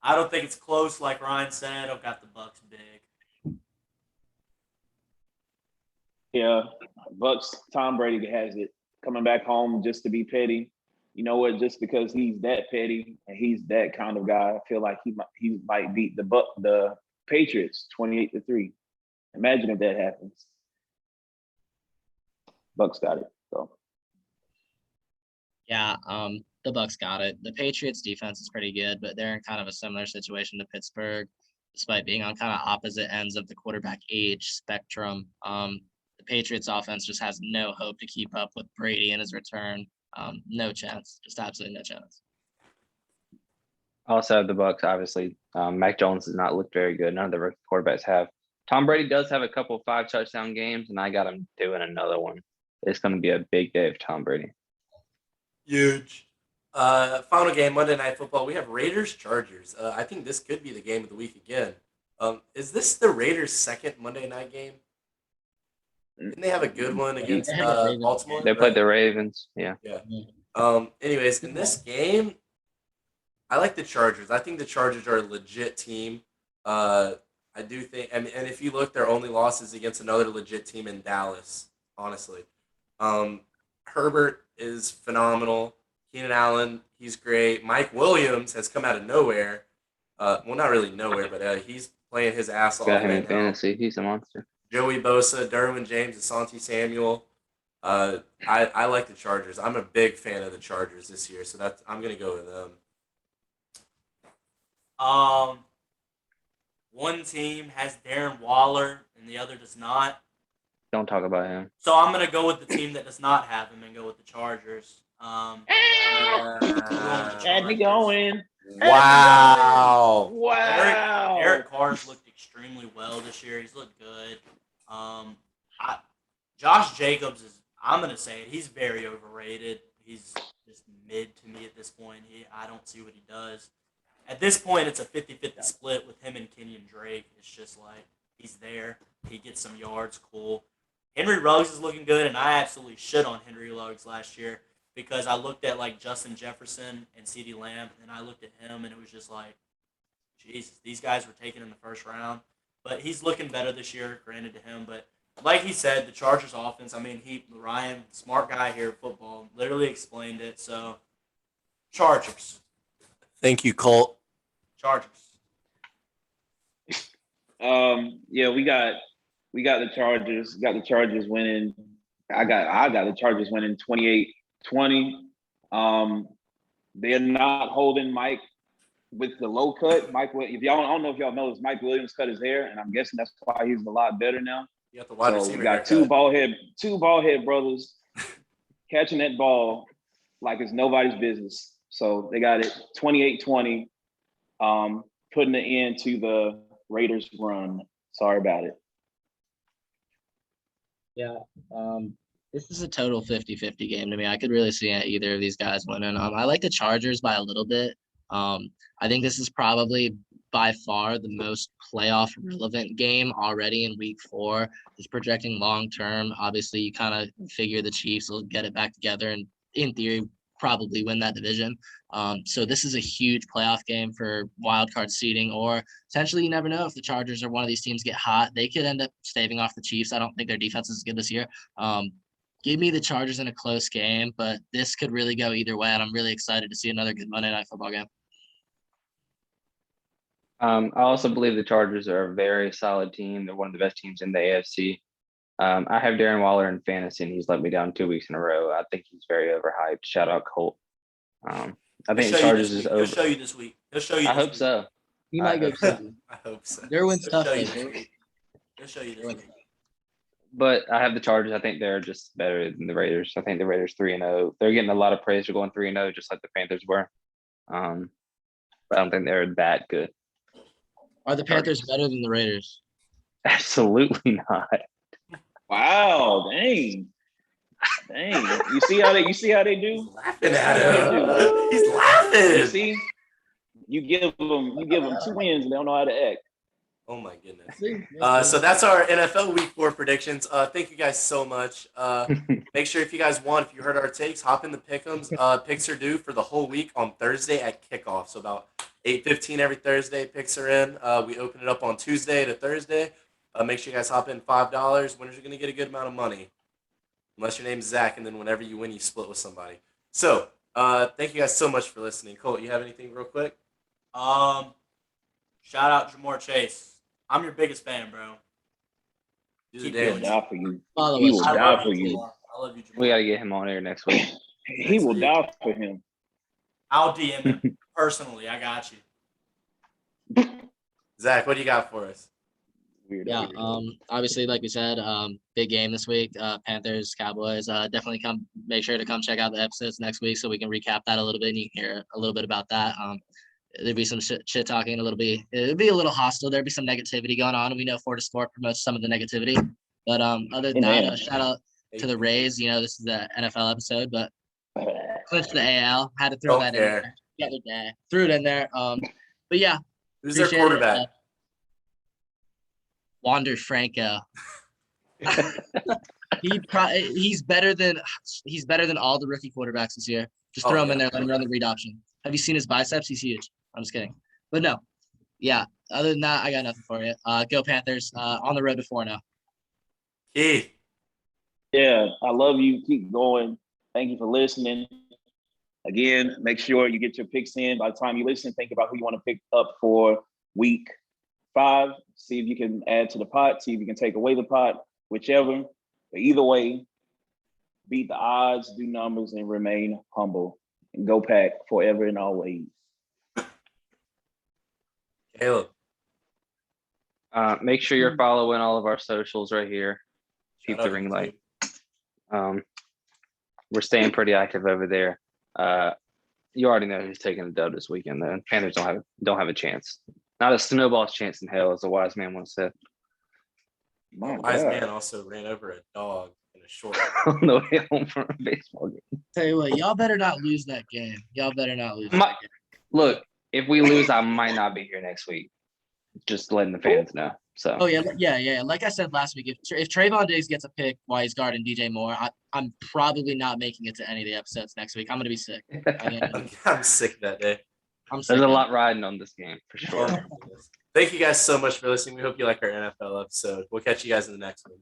I don't think it's close, like Ryan said. I've got the Bucks big. Yeah, Bucks. Tom Brady has it. Coming back home just to be petty. You know what? Just because he's that petty and he's that kind of guy, I feel like he might beat the Patriots 28-3. Imagine if that happens. Bucks got it. So. Yeah, the Bucks got it. The Patriots defense is pretty good, but they're in kind of a similar situation to Pittsburgh, despite being on kind of opposite ends of the quarterback age spectrum. The Patriots offense just has no hope to keep up with Brady in his return. No chance, just absolutely no chance. Also have the Bucks, obviously. Mac Jones has not looked very good. None of the rookie quarterbacks have. Tom Brady does have a couple 5-touchdown games, and I got him doing another one. It's going to be a big day for Tom Brady. Huge. Final game, Monday Night Football. We have Raiders-Chargers. I think this could be the game of the week again. Is this the Raiders' second Monday night game? Didn't they have a good one against Baltimore? They played the Ravens. Yeah. Anyways, in this game, I like the Chargers. I think the Chargers are a legit team. I do think, and if you look, their only loss is against another legit team in Dallas, honestly. Herbert is phenomenal. Keenan Allen, he's great. Mike Williams has come out of nowhere. Well, not really nowhere, but he's playing his ass off. Got him in fantasy. He's a monster. Joey Bosa, Derwin James, and Santi Samuel. I like the Chargers. I'm a big fan of the Chargers this year, so I'm gonna go with them. One team has Darren Waller and the other does not. Don't talk about him. So I'm gonna go with the team that does not have him and go with the Chargers. Had me going. Wow. Eric Carr's looked extremely well this year. He's looked good. Josh Jacobs is, I'm going to say it, he's very overrated. He's just mid to me at this point. I don't see what he does. At this point, it's a 50-50 split with him and Kenyon Drake. It's just like, he's there. He gets some yards, cool. Henry Ruggs is looking good, and I absolutely shit on Henry Ruggs last year. because I looked at like Justin Jefferson and CeeDee Lamb, and I looked at him, and it was just like, Jesus, these guys were taken in the first round. But he's looking better this year, granted to him. But like he said, the Chargers offense, I mean, Ryan, smart guy here at football, literally explained it. So, Chargers. Thank you, Colt. Chargers. Yeah, we got the Chargers. Got the Chargers winning. I got the Chargers winning 28-20. They're not holding Mike with the low cut. Mike, if y'all I don't know if y'all know this, Mike Williams cut his hair, and I'm guessing that's why he's a lot better now. You got the wide receiver. We got two ball head brothers catching that ball like it's nobody's business. So they got it 28-20, putting an end to the Raiders run. Sorry about it. Yeah. This is a total 50-50 game to me. I could really see either of these guys winning. I like the Chargers by a little bit. I think this is probably by far the most playoff relevant game already in week 4. It's projecting long term. Obviously, you kind of figure the Chiefs will get it back together and in theory probably win that division. So this is a huge playoff game for wild card seeding, or essentially you never know if the Chargers or one of these teams get hot. They could end up staving off the Chiefs. I don't think their defense is good this year. Give me the Chargers in a close game, but this could really go either way, and I'm really excited to see another good Monday Night Football game. I also believe the Chargers are a very solid team. They're one of the best teams in the AFC. I have Darren Waller in fantasy, and he's let me down 2 weeks in a row. I think he's very overhyped. Shout out Colt. I think the Chargers is over. He'll show you this week. I hope so. He might go crazy. I hope so. Derwin's tough. He'll show you this week. But I have the Chargers. I think they're just better than the Raiders. I think the Raiders 3-0. They're getting a lot of praise for going 3-0, just like the Panthers were. But I don't think they're that good. Are the Panthers better than the Raiders? Absolutely not. Wow, dang. You see how they do? He's laughing at him. He's laughing. You see? You give them 2 wins and they don't know how to act. Oh my goodness. So that's our NFL Week 4 predictions. Thank you guys so much. Make sure if you guys want, if you heard our takes, hop in the pick'ems. Picks are due for the whole week on Thursday at kickoff. So about 8:15 every Thursday, picks are in. We open it up on Tuesday to Thursday. Make sure you guys hop in $5. Winners are going to get a good amount of money. Unless your name's Zach, and then whenever you win, you split with somebody. So thank you guys so much for listening. Colt, you have anything real quick? Shout out Jamar Chase. I'm your biggest fan, bro. He will die for you. He will die for you. I love you, Jamar. We got to get him on air next week. He will die for him. I'll DM him personally. I got you. Zach, what do you got for us? Yeah, obviously, like we said, big game this week. Panthers, Cowboys. Definitely make sure to come check out the episodes next week so we can recap that a little bit and you can hear a little bit about that. There'd be some shit talking, it'd be a little hostile. There'd be some negativity going on. We know Florida Sport promotes some of the negativity. But other than that, shout out to the Rays. You know, this is the NFL episode, but clinched the AL. Had to throw that in there the other day. Threw it in there. But yeah. Who's their quarterback? Wander Franco. He's better than all the rookie quarterbacks this year. Just throw him in there, let him run the read option. Have you seen his biceps? He's huge. I'm just kidding. But no. Yeah. Other than that, I got nothing for you. Go Panthers. On the road to 4-0. Keith. Yeah, I love you. Keep going. Thank you for listening. Again, make sure you get your picks in. By the time you listen, think about who you want to pick up for week 5. See if you can add to the pot. See if you can take away the pot, whichever. But either way, beat the odds, do numbers, and remain humble. And go Pack forever and always. Caleb. Make sure you're following all of our socials right here. Keep the ring light. We're staying pretty active over there. You already know who's taking the dub this weekend. The Panthers don't have a chance. Not a snowball's chance in hell, as a wise man once said. Wise man also ran over a dog in a short on the way home from a baseball game. Tell you what, y'all better not lose that game. Y'all better not lose. Look, if we lose, I might not be here next week. just letting the fans know. So. Oh yeah. Like I said last week, if Trayvon Diggs gets a pick while he's guarding DJ Moore, I'm probably not making it to any of the episodes next week. I'm gonna be sick. I'm sick that day. There's a lot riding on this game for sure. Thank you guys so much for listening. We hope you like our NFL episode. We'll catch you guys in the next one.